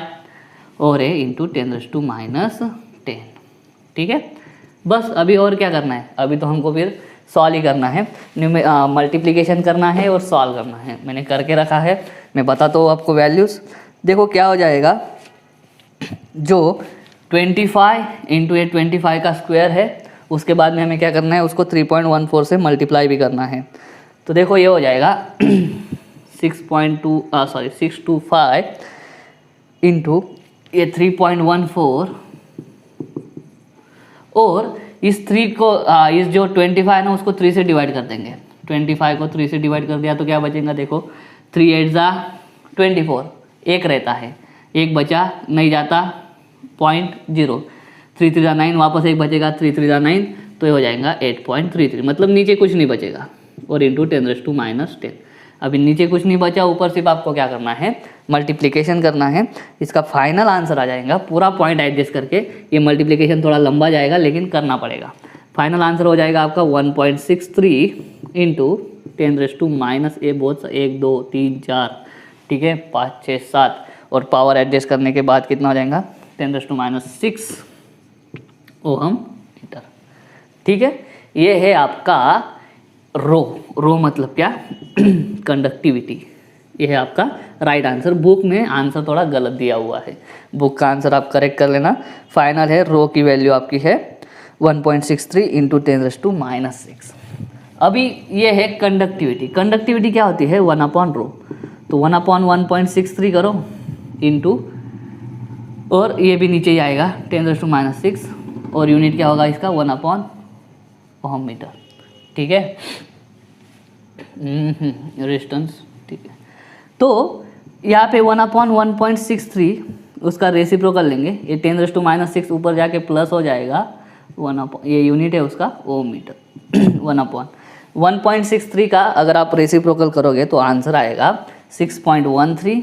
और ये इंटू 10⁻⁻10। ठीक है, बस अभी और क्या करना है, अभी तो हमको फिर सॉल्व ही करना है, मल्टीप्लिकेशन करना है और सॉल्व करना है। मैंने करके रखा है, मैं बताता हूँ आपको वैल्यूज़। देखो क्या हो जाएगा, जो 25 इंटू ये 25 का स्क्वायर है, उसके बाद में हमें क्या करना है, उसको 3.14 से मल्टीप्लाई भी करना है। तो देखो ये हो जाएगा 625 इंटू ये 3.14 और इस 3 को इस जो 25 है ना उसको 3 से डिवाइड कर देंगे। 25 को 3 से डिवाइड कर दिया तो क्या बचेगा, देखो 3 8 ज़ा 24, एक रहता है, एक बचा नहीं जाता 0.0, 3 3 ज़ा 9, वापस एक बचेगा 3 3 ज़ा 9, तो ये हो जाएगा 8.33, मतलब नीचे कुछ नहीं बचेगा और इंटू 10⁻10। अभी नीचे कुछ नहीं बचा, ऊपर सिर्फ आपको क्या करना है, मल्टीप्लिकेशन करना है। इसका फाइनल आंसर आ जाएगा पूरा पॉइंट एडजस्ट करके। ये मल्टीप्लिकेशन थोड़ा लंबा जाएगा लेकिन करना पड़ेगा। फाइनल आंसर हो जाएगा आपका 1.63 इंटू 10⁻, ये बहुत 1 2 3 4, ठीक है, 5 6 7 और पावर एडजस्ट करने के बाद कितना हो जाएगा 10⁻6 ओहम मीटर। ठीक है, ये है आपका रो मतलब क्या कंडक्टिविटी। ये है आपका राइट आंसर। बुक में आंसर थोड़ा गलत दिया हुआ है, बुक का आंसर आप करेक्ट कर लेना। फाइनल है रो की वैल्यू आपकी है 1.63 इंटू 10⁻⁻⁶। अभी ये है कंडक्टिविटी। कंडक्टिविटी क्या होती है? 1/ρ। तो 1/1.63 करो इंटू, और ये भी नीचे ही आएगा 10⁻⁻⁶, और यूनिट क्या होगा इसका? 1/Ω मीटर। ठीक है, रेजिस्टेंस। ठीक है, तो यहाँ पे 1/1.63 उसका रेसिप्रोकल लेंगे, ये 10⁻⁻⁶ ऊपर जाके प्लस हो जाएगा 1/, ये यूनिट है उसका ओम मीटर। 1/1.63 का अगर आप रेसिप्रोकल करोगे तो आंसर आएगा 6.13,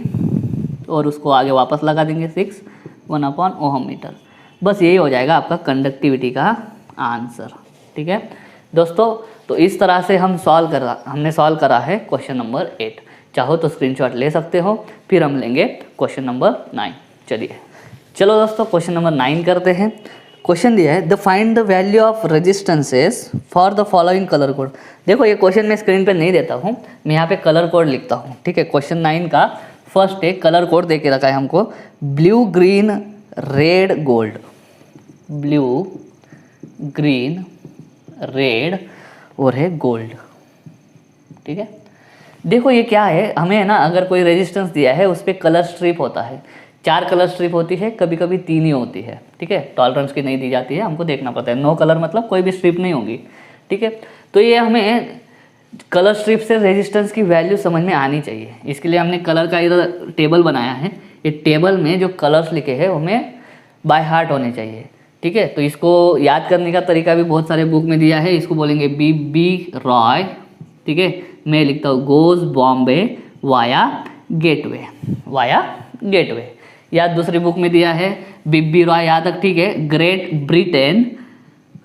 और उसको आगे वापस लगा देंगे 6, 1/Ω मीटर। बस यही हो जाएगा आपका कंडक्टिविटी का आंसर। ठीक है दोस्तों, तो इस तरह से हमने सॉल्व करा है क्वेश्चन नंबर 8। चाहो तो स्क्रीनशॉट ले सकते हो। फिर हम लेंगे क्वेश्चन नंबर 9। चलो दोस्तों, क्वेश्चन नंबर 9 करते हैं। क्वेश्चन दिया है, the find the value of resistances for the following colour code. देखो ये क्वेश्चन मैं स्क्रीन पे नहीं देता हूँ, मैं यहाँ पे कलर कोड लिखता हूँ। ठीक है, क्वेश्चन 9 का फर्स्ट एक कलर कोड दे के रखा है हमको, blue green red gold. Blue green red और है गोल्ड। ठीक है, देखो ये क्या है, हमें ना अगर कोई रेजिस्टेंस दिया है उस पर कलर स्ट्रिप होता है, 4 कलर स्ट्रिप होती है, कभी कभी 3 ही होती है। ठीक है, टॉलरेंस की नहीं दी जाती है, हमको देखना पड़ता है। 9 कलर मतलब कोई भी स्ट्रिप नहीं होगी। ठीक है, तो ये हमें कलर स्ट्रिप से रेजिस्टेंस की वैल्यू समझ में आनी चाहिए। इसके लिए हमने कलर का इधर टेबल बनाया है। ये टेबल में जो कलर्स लिखे हैं वो हमें बाय हार्ट होने चाहिए। ठीक है, तो इसको याद करने का तरीका भी बहुत सारे बुक में दिया है। इसको बोलेंगे बी रॉय। ठीक है, मैं लिखता हूँ goes Bombay via gateway, via gateway. या दूसरी बुक में दिया है बी रॉय, यहाँ तक ठीक है, great Britain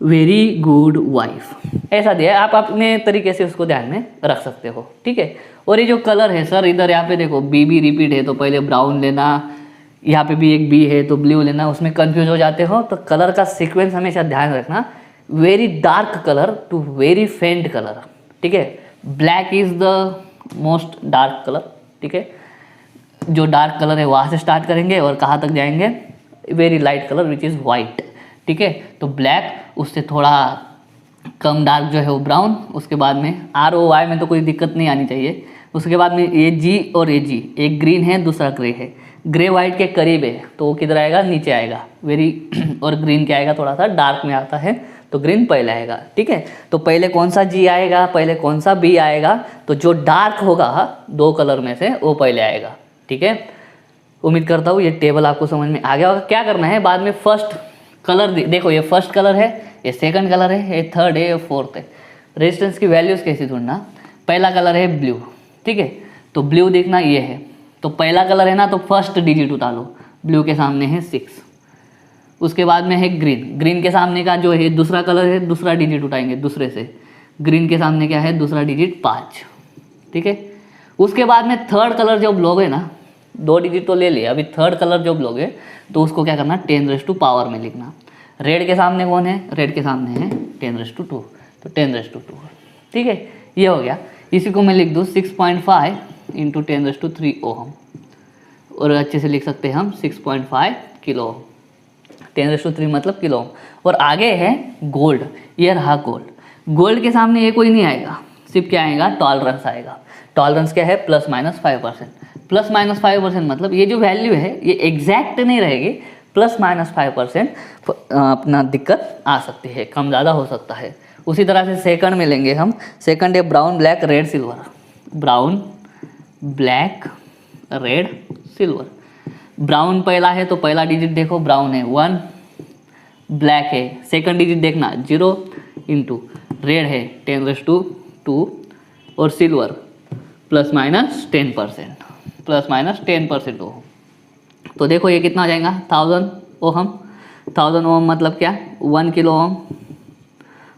very good wife, ऐसा दिया है। आप अपने तरीके से उसको ध्यान में रख सकते हो। ठीक है, और ये जो कलर है सर, इधर यहाँ पे देखो बी रिपीट है, तो पहले ब्राउन लेना, यहाँ पे भी एक बी है तो ब्लू लेना, उसमें कंफ्यूज हो जाते हो। तो कलर का सीक्वेंस हमेशा ध्यान रखना, very dark colour to very faint colour. ठीक है, black is the most dark colour. ठीक है, जो डार्क कलर है वहाँ से स्टार्ट करेंगे और कहाँ तक जाएंगे? Very light colour which is white. ठीक है, तो ब्लैक, उससे थोड़ा कम डार्क जो है वो ब्राउन, उसके बाद में ROY में तो कोई दिक्कत नहीं आनी चाहिए। उसके बाद में ये G और ये G, एक ग्रीन है दूसरा ग्रे है, ग्रे वाइट के करीब है तो वो किधर आएगा? नीचे आएगा वेरी। और ग्रीन क्या आएगा? थोड़ा सा डार्क में आता है तो ग्रीन पहले आएगा। ठीक है, तो पहले कौन सा G आएगा, पहले कौन सा B आएगा? तो जो डार्क होगा 2 कलर में से वो पहले आएगा। ठीक है, उम्मीद करता हूँ ये टेबल आपको समझ में आ गया होगा। क्या करना है बाद में? फर्स्ट कलर देखो, ये फर्स्ट कलर है, ये सेकंड कलर है, ये थर्ड है, ये फोर्थ है। रेजिस्टेंस की वैल्यूज़ कैसे ढूंढना? पहला कलर है ब्लू। ठीक है, तो ब्लू देखना ये है, तो पहला कलर है ना, तो फर्स्ट डिजिट उतार लो। ब्लू के सामने है 6। उसके बाद में है ग्रीन, ग्रीन के सामने का जो है दूसरा कलर है, दूसरा डिजिट उठाएंगे दूसरे से। ग्रीन के सामने क्या है? दूसरा डिजिट 5। ठीक है, उसके बाद में थर्ड कलर जब लोगे ना, 2 डिजिट तो ले लिया, अभी थर्ड कलर जब लोगे तो उसको क्या करना? 10⁻² में लिखना। रेड के सामने कौन है? रेड के सामने है 10⁻², तो 10⁻²। ठीक है, ये हो गया। इसी को मैं लिख दूँ 6.5 इंटू 10⁻³ ओम, और अच्छे से लिख सकते हैं हम 6.5 किलो ओम। 10⁻³ मतलब किलो ओम। और आगे है गोल्ड, ये रहा गोल्ड। गोल्ड के सामने ये कोई नहीं आएगा, सिर्फ क्या आएगा? टॉलरेंस आएगा। टॉलरेंस क्या है? ±5%। ±5% मतलब ये जो वैल्यू है ये एग्जैक्ट नहीं रहेगी, ±5% अपना दिक्कत आ सकती है, कम ज़्यादा हो सकता है। उसी तरह से सेकंड में लेंगे हम। सेकंड है brown black red silver. Brown black red silver. Brown पहला है तो पहला डिजिट देखो ब्राउन है 1, ब्लैक है सेकंड डिजिट देखना 0 इंटू रेड है 10⁻², और सिल्वर ±10%, ±10% ओम। तो देखो ये कितना हो जाएगा? 1000 ओम। 1000 ओम मतलब क्या? 1 किलो ओम,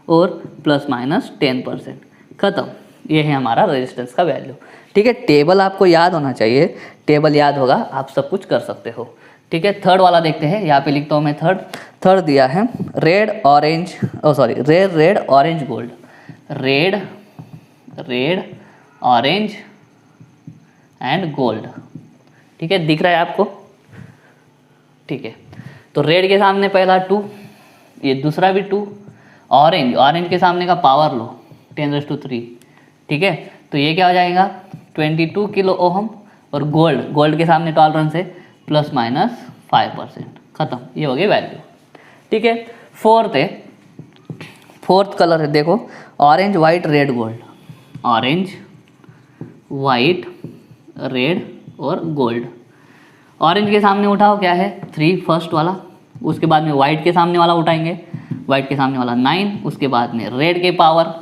और ±10%। ख़त्म। ये है हमारा रेजिस्टेंस का वैल्यू। ठीक है, टेबल आपको याद होना चाहिए। टेबल याद होगा आप सब कुछ कर सकते हो। ठीक है, थर्ड वाला देखते हैं। यहाँ पे लिखता हूँ मैं थर्ड दिया है red orange, red orange gold. Red orange and gold. ठीक है, दिख रहा है आपको? ठीक है, तो रेड के सामने पहला 2, ये दूसरा भी 2, ऑरेंज, ऑरेंज के सामने का पावर लो 10⁻3, ठीक है। तो ये क्या हो जाएगा 22 किलो ओहम। और गोल्ड, गोल्ड के सामने टॉलरेंस है ±5%, खत्म, ये हो गई वैल्यू, ठीक है। फोर्थ है, फोर्थ कलर है देखो, orange white red gold, orange white red और गोल्ड। ऑरेंज के सामने उठाओ क्या है 3 फर्स्ट वाला, उसके बाद में वाइट के सामने वाला उठाएंगे, वाइट के सामने वाला 9, उसके बाद में रेड के पावर,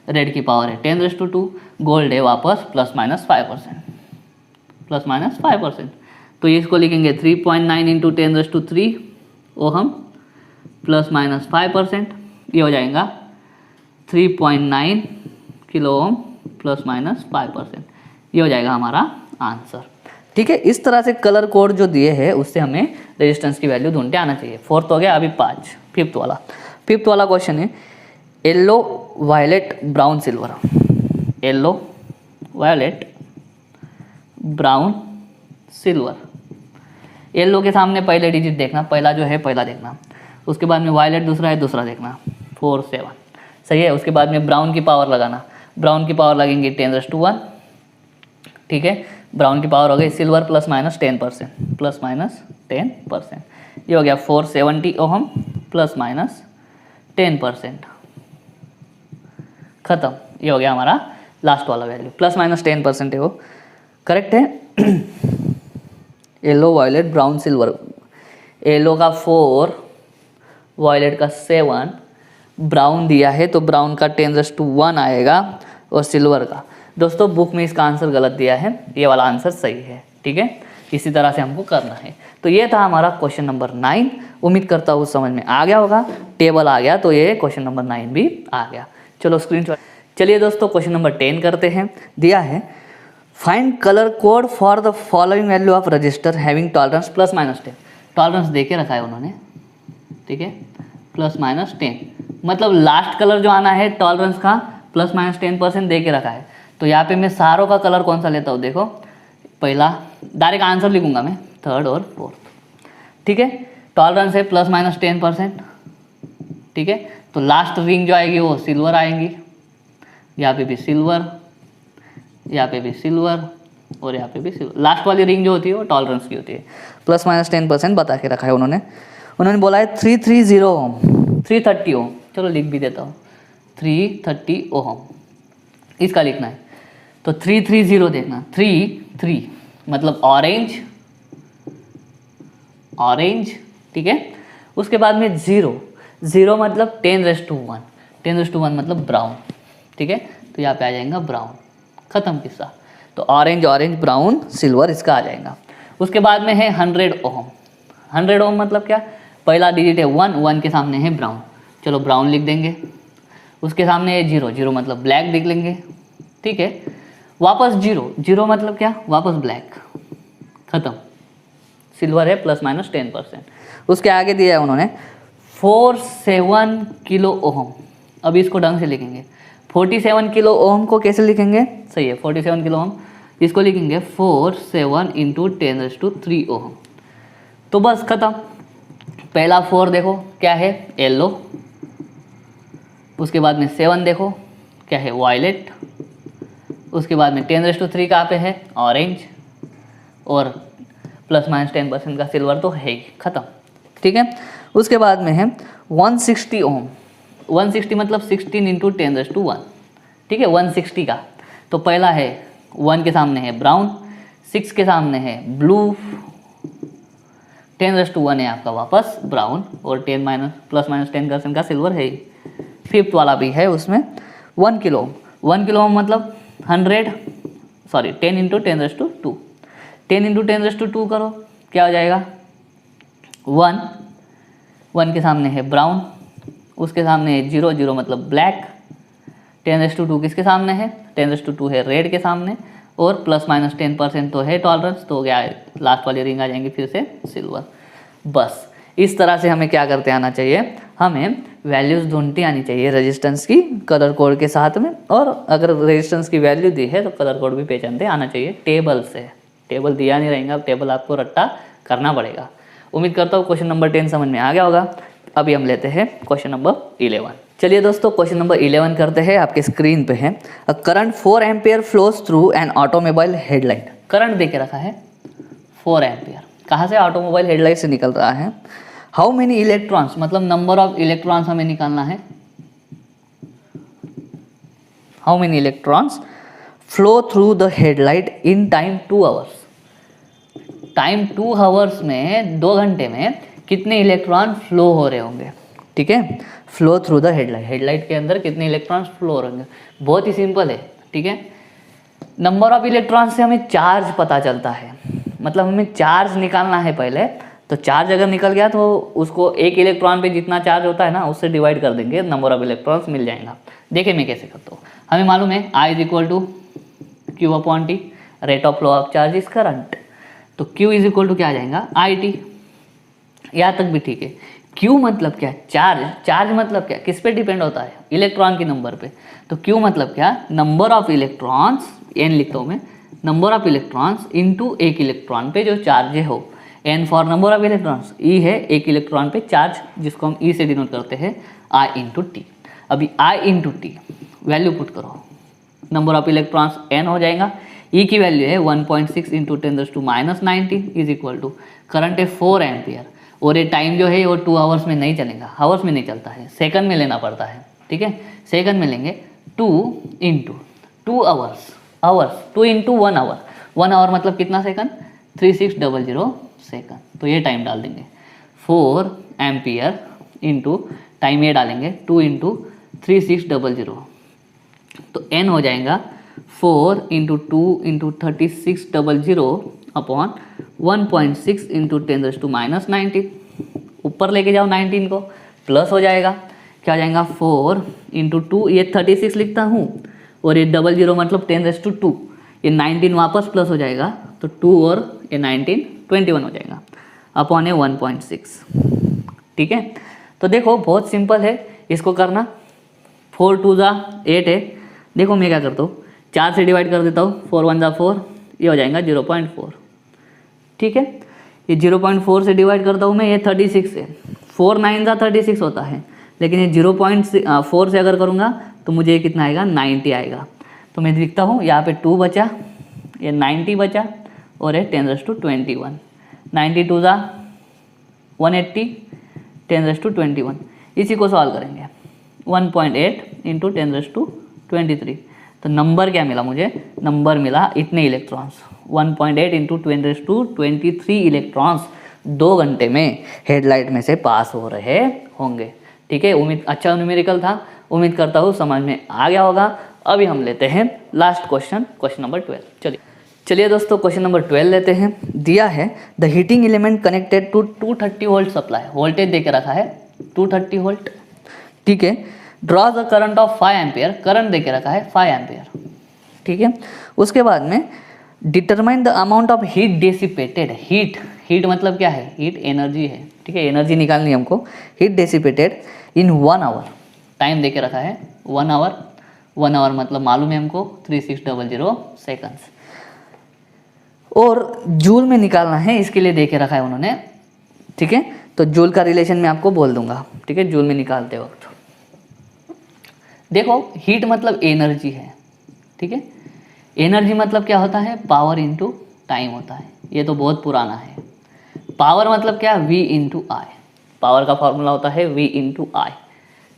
रेड की पावर है 10⁻2, गोल्ड है वापस ±5%, ±5%। तो इसको लिखेंगे 3.9 इंटू 10⁻3 ओहम ±5%, ये हो जाएगा 3.9 किलो ओम ±5%, ये हो जाएगा हमारा आंसर, ठीक है। इस तरह से कलर कोड जो दिए हैं उससे हमें रेजिस्टेंस की वैल्यू ढूंढते आना चाहिए। फोर्थ हो गया, अभी 5, फिफ्थ वाला क्वेश्चन है yellow violet brown silver, yellow violet brown silver. Yellow के सामने पहले डिजिट देखना, पहला जो है पहला देखना, उसके बाद में वायलेट दूसरा है दूसरा देखना 4 7, सही है। उसके बाद में ब्राउन की पावर लगाना, ब्राउन की पावर लगेंगे 10⁻1, ठीक है। ब्राउन की पावर हो गई सिल्वर ±10%, ±10%, ये हो गया 470 ओहम ±10%, खत्म, ये हो गया हमारा लास्ट वाला वैल्यू, ±10% है वो, करेक्ट है। Yellow violet brown silver, yellow का 4, वायलेट का 7, ब्राउन दिया है तो ब्राउन का 10⁻1 आएगा, और सिल्वर का, दोस्तों बुक में इसका आंसर गलत दिया है, ये वाला आंसर सही है, ठीक है। इसी तरह से हमको करना है। तो ये था हमारा क्वेश्चन नंबर 9, उम्मीद करता हूँ समझ में आ गया होगा, टेबल आ गया तो ये क्वेश्चन नंबर 9 भी आ गया। चलो स्क्रीनशॉट, चलिए दोस्तों क्वेश्चन नंबर 10 करते हैं। दिया है find colour code for the following value of resistor having tolerance ±10, tolerance दे के रखा है उन्होंने, ठीक है, ±10, मतलब लास्ट कलर जो आना है टॉलरेंस का ±10% दे के रखा है। तो यहाँ पे मैं सारों का कलर कौन सा लेता हूँ, देखो पहला डायरेक्ट आंसर लिखूंगा मैं, थर्ड और फोर्थ, ठीक है। टॉलरेंस है ±10%, ठीक है। तो लास्ट रिंग जो आएगी वो सिल्वर आएंगी, यहाँ पे भी सिल्वर, यहाँ पे भी सिल्वर, और यहाँ पे भी सिल्वर। लास्ट वाली रिंग जो होती है वो टॉलरेंस की होती है, ±10% बता के रखा है उन्होंने बोला है 330 ओम, 330 ओम, चलो लिख भी देता हूँ 330 ओम, इसका लिखना है। तो 330 देखना, 3 मतलब ऑरेंज, ऑरेंज, ठीक है। उसके बाद में 0 मतलब 10⁻1, 10⁻1 मतलब ब्राउन, ठीक है। तो यहाँ पे आ जाएगा ब्राउन, खत्म किस्सा। तो ऑरेंज ऑरेंज ब्राउन सिल्वर इसका आ जाएगा। उसके बाद में है 100 ओम, 100 ओम मतलब क्या, पहला डिजिट है 1 के सामने है ब्राउन, चलो ब्राउन लिख देंगे। उसके सामने है 0 मतलब ब्लैक लिख लेंगे, ठीक है। वापस 0 मतलब क्या, वापस ब्लैक, खत्म, सिल्वर है ±10%। उसके आगे दिया है उन्होंने 47 किलो ओम, अब इसको ढंग से लिखेंगे, 47 किलो ओम को कैसे लिखेंगे, सही है 47 किलो ओम, इसको लिखेंगे 47 इंटू 10⁻3 ओम। तो बस खत्म। पहला 4 देखो क्या है, येलो, उसके बाद में 7 देखो क्या है, वायलेट, उसके बाद में 10⁻3 कहाँ पे है, ऑरेंज, और ±10% का सिल्वर तो है ही, खत्म, ठीक है। उसके बाद में है 160 ओम, 160 मतलब 16 इंटू 10⁻1, ठीक है, 160 का। तो पहला है 1 के सामने है ब्राउन, 6 के सामने है ब्लू, 10⁻1 है आपका वापस ब्राउन, और 10 का सिल्वर है ही। फिफ्थ वाला भी है उसमें 1 किलो ओम मतलब 10 इंटू 10⁻2, 10 इंटू 10⁻2 करो क्या हो जाएगा, 1 के सामने है ब्राउन, उसके सामने है 0 मतलब ब्लैक, 10⁻2 किसके सामने है, 10⁻2 है रेड के सामने, और ±10% तो है टॉलरेंस, तो क्या लास्ट वाली रिंग आ जाएंगी फिर से सिल्वर। बस इस तरह से हमें क्या करते आना चाहिए, हमें वैल्यूज़ ढूंढती आनी चाहिए रेजिस्टेंस की कलर कोड के साथ में, और अगर रेजिस्टेंस की वैल्यू दी है तो कलर कोड भी पहचानते आना चाहिए टेबल से। टेबल दिया नहीं रहेगा, टेबल आपको रट्टा करना पड़ेगा। उम्मीद करता हूँ क्वेश्चन नंबर 10 समझ में आ गया होगा। अभी हम लेते हैं क्वेश्चन नंबर 11। चलिए दोस्तों क्वेश्चन नंबर 11 करते हैं, आपके स्क्रीन पे है। A current 4 ampere flows through an automobile headlight. Current दे के रखा है 4 एम्पियर, कहाँ से? ऑटोमोबाइल हेडलाइट से निकल रहा है। हाउ मेनी इलेक्ट्रॉन्स, मतलब नंबर ऑफ इलेक्ट्रॉन्स हमें निकालना है। How many electrons flow through the headlight in time 2 hours. Time 2 hours में, 2 घंटे में कितने इलेक्ट्रॉन फ्लो हो रहे होंगे, ठीक है। Flow through the headlight, headlight के अंदर कितने इलेक्ट्रॉन्स फ्लो हो रहे होंगे। बहुत ही सिंपल है, ठीक है। नंबर ऑफ इलेक्ट्रॉन से हमें चार्ज पता चलता है, मतलब हमें चार्ज निकालना है पहले। तो चार्ज अगर निकल गया तो उसको एक इलेक्ट्रॉन पे जितना चार्ज होता है ना उससे डिवाइड कर देंगे, नंबर ऑफ इलेक्ट्रॉन्स मिल जाएगा। देखिए मैं कैसे करता हूँ। हमें मालूम है I is equal to Q upon t, rate of flow of charge is current. तो Q इज इक्वल टू क्या आ जाएगा IT। यहाँ तक भी ठीक है। Q मतलब क्या? चार्ज। चार्ज मतलब क्या? किस पे डिपेंड होता है? इलेक्ट्रॉन के नंबर पे। तो Q मतलब क्या? नंबर ऑफ इलेक्ट्रॉन्स, N लिखता हूँ मैं, नंबर ऑफ इलेक्ट्रॉन्स इनटू एक इलेक्ट्रॉन पे जो चार्ज हो। N for number of electrons, E है एक इलेक्ट्रॉन पे चार्ज, जिसको हम E से डिनोट करते हैं I इंटू टी। अभी I into t value put करो, नंबर ऑफ इलेक्ट्रॉन्स N हो जाएगा। E की वैल्यू है 1.6 into 10⁻⁹ is equal to, current है 4 एम्पियर, और ये टाइम जो है वो 2 आवर्स में नहीं चलेगा, आवर्स में नहीं चलता है, सेकंड में लेना पड़ता है, ठीक है। सेकंड में लेंगे 2 into 2 hours, hours 2 into 1 hour, 1 hour मतलब कितना सेकंड? 3600 सेकंड। तो ये टाइम डाल देंगे 4 एम्पियर इंटू टाइम ये डालेंगे 2 इंटू 3600, तो n हो जाएगा 4 इंटू 2 इंटू 3600 अपॉन 1.6 इंटू 10⁻⁹। ऊपर लेके जाओ 19 को, प्लस हो जाएगा, क्या हो जाएगा 4 इंटू 2, ये 36 लिखता हूँ, और ये 00 मतलब 10⁻², ये 19 वापस प्लस हो जाएगा, तो 2 और ये 19 21 हो जाएगा, अपॉन ये 1.6, ठीक है। तो देखो बहुत सिंपल है इसको करना। 4 2 जा 8 है, देखो मैं क्या करता हूँ, 4 से डिवाइड कर देता हूँ, 4 1 जा 4, ये हो जाएगा 0.4, ठीक है। ये 0.4 से डिवाइड करता हूँ मैं, ये 36 है, 4 9 जा 36 होता है, लेकिन ये 0.4 से अगर करूँगा तो मुझे ये कितना आएगा? 90 आएगा। तो मैं लिखता हूँ यहाँ पे 2 बचा, ये 90 बचा, और ये 10⁻21, 92 जा 180, 10⁻21। इसी को सॉल्व करेंगे, 1.8 इंटू 10⁻23। तो नंबर क्या मिला मुझे? नंबर मिला इतने इलेक्ट्रॉन्स, 1.8 इंटू 10⁻23 इलेक्ट्रॉन्स 2 घंटे में हेडलाइट में से पास हो रहे होंगे, ठीक है। उम्मीद अच्छा न्यूमेरिकल था, उम्मीद करता हूँ समझ में आ गया होगा। अभी हम लेते हैं लास्ट क्वेश्चन, क्वेश्चन नंबर 12। चलिए दोस्तों क्वेश्चन नंबर 12 लेते हैं। दिया है the heating element connected to 230 volt supply, voltage दे के रखा है 230 वोल्ट, ठीक है। Draw the current of 5 ampere, current दे के रखा है 5 एम्पियर, ठीक है। उसके बाद में determine the amount of heat dissipated, heat मतलब क्या है? हीट एनर्जी है, ठीक है, एनर्जी निकालनी है हमको। Heat dissipated in 1 hour, time दे के रखा है 1 आवर, 1 आवर मतलब मालूम है हमको 3600 सेकंड्स, और जूल में निकालना है, इसके लिए दे के रखा है उन्होंने, ठीक है। तो जूल का रिलेशन मैं आपको बोल दूंगा, ठीक है, जूल में निकालते वक्त। देखो हीट मतलब एनर्जी है, ठीक है। एनर्जी मतलब क्या होता है? पावर इंटू टाइम होता है, ये तो बहुत पुराना है। पावर मतलब क्या? V इंटू आई, पावर का फॉर्मूला होता है V इंटू आई,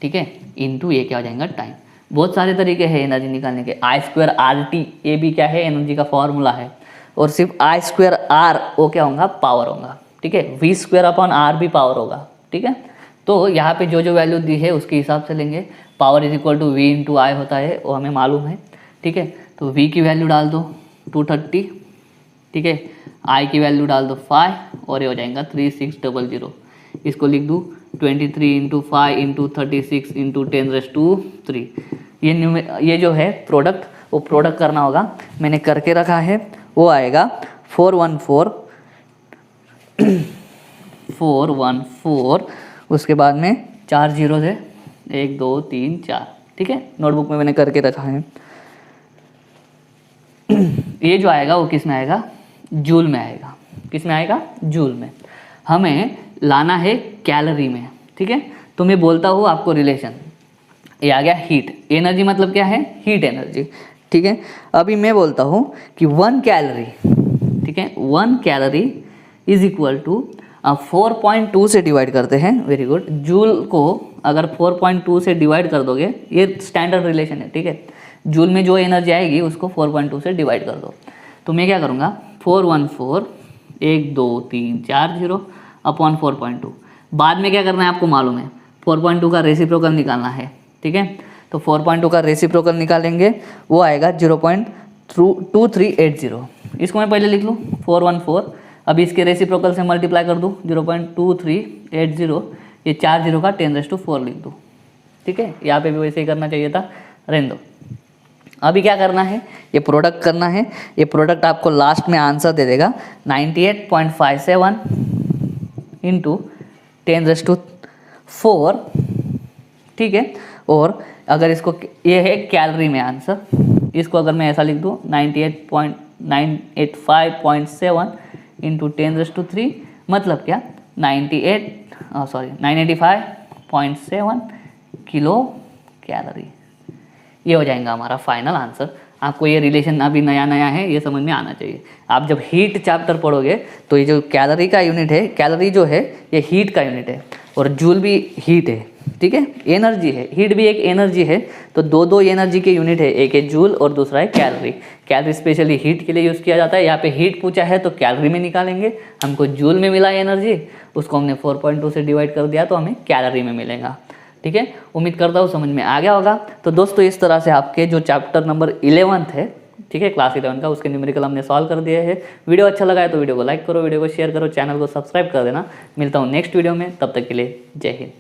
ठीक है, इंटू ये क्या हो जाएगा? टाइम। बहुत सारे तरीके हैं एनर्जी निकालने के, I² RT, ये भी क्या है? एनर्जी का फॉर्मूला है। और सिर्फ I² R वो क्या होगा? पावर होगा, ठीक है। V² अपॉन R भी पावर होगा, ठीक है। तो यहाँ पे जो जो वैल्यू दी है उसके हिसाब से लेंगे। Power is equal to V into I होता है, वो हमें मालूम है, ठीक है। तो V की वैल्यू डाल दो 230, ठीक है, I की वैल्यू डाल दो 5, और ये हो जाएगा 3600। इसको लिख दूँ 23 इंटू 5 इंटू 36 इंटू 10⁻3। ये जो है प्रोडक्ट, वो प्रोडक्ट करना होगा, मैंने करके रखा है, वो आएगा 414 उसके बाद में 4 जीरो है, 1 2 3 4, ठीक है, नोटबुक में मैंने करके रखा है। ये जो आएगा वो किस में आएगा? जूल में आएगा। किस में आएगा? जूल में। हमें लाना है कैलोरी में, ठीक है। तो मैं बोलता हूँ आपको रिलेशन, ये आ गया हीट। एनर्जी मतलब क्या है? Heat energy. ठीक है, अभी मैं बोलता हूँ कि 1 कैलोरी, ठीक है, 1 कैलोरी इज इक्वल टू 4.2 से डिवाइड करते हैं, वेरी गुड। जूल को अगर 4.2 से डिवाइड कर दोगे, ये स्टैंडर्ड रिलेशन है, ठीक है, जूल में जो एनर्जी आएगी उसको 4.2 से डिवाइड कर दो। तो मैं क्या करूँगा, 414 1 2 3 4 0 अपॉन 4.2। बाद में क्या करना है आपको मालूम है, 4.2 का रेसिप्रोकल निकालना है, ठीक है। तो 4.2 का रेसिप्रोकल निकालेंगे, वो आएगा 0.2380। इसको मैं पहले लिख लूँ 414, अभी इसके रेसिप्रोकल से मल्टीप्लाई कर दूँ 0.2380, ये 4 0 का 10⁴ लिख दूँ, ठीक है। यहाँ पे भी वैसे ही करना चाहिए था, रहने दो। अभी क्या करना है, ये प्रोडक्ट करना है। ये प्रोडक्ट आपको लास्ट में आंसर दे देगा 98.57 इंटू 10⁴, ठीक है। और अगर इसको, ये है कैलोरी में आंसर, इसको अगर मैं ऐसा लिख दूँ 98.985.7 इंटू 10⁻³ मतलब क्या, 985.7 किलो कैलोरी। ये हो जाएगा हमारा फाइनल आंसर। आपको ये रिलेशन अभी नया नया है, ये समझ में आना चाहिए। आप जब हीट चैप्टर पढ़ोगे तो ये जो कैलोरी का यूनिट है, कैलोरी जो है ये हीट का यूनिट है, और जूल भी हीट है, ठीक है, एनर्जी है, हीट भी एक एनर्जी है। तो दो एनर्जी के यूनिट है, एक है जूल और दूसरा है कैलोरी। कैलोरी स्पेशली हीट के लिए यूज़ किया जाता है। यहाँ पे हीट पूछा है तो कैलोरी में निकालेंगे, हमको जूल में मिला एनर्जी, उसको हमने 4.2 से डिवाइड कर दिया तो हमें कैलोरी में मिलेगा, ठीक है। उम्मीद करता हूँ समझ में आ गया होगा। तो दोस्तों इस तरह से आपके जो चैप्टर नंबर 11 है, ठीक है, क्लास 11 का, उसके न्यूमेरिकल हमने सॉल्व कर दिए हैं। वीडियो अच्छा लगा है तो वीडियो को लाइक करो, वीडियो को शेयर करो, चैनल को सब्सक्राइब कर देना। मिलता हूँ नेक्स्ट वीडियो में, तब तक के लिए जय हिंद।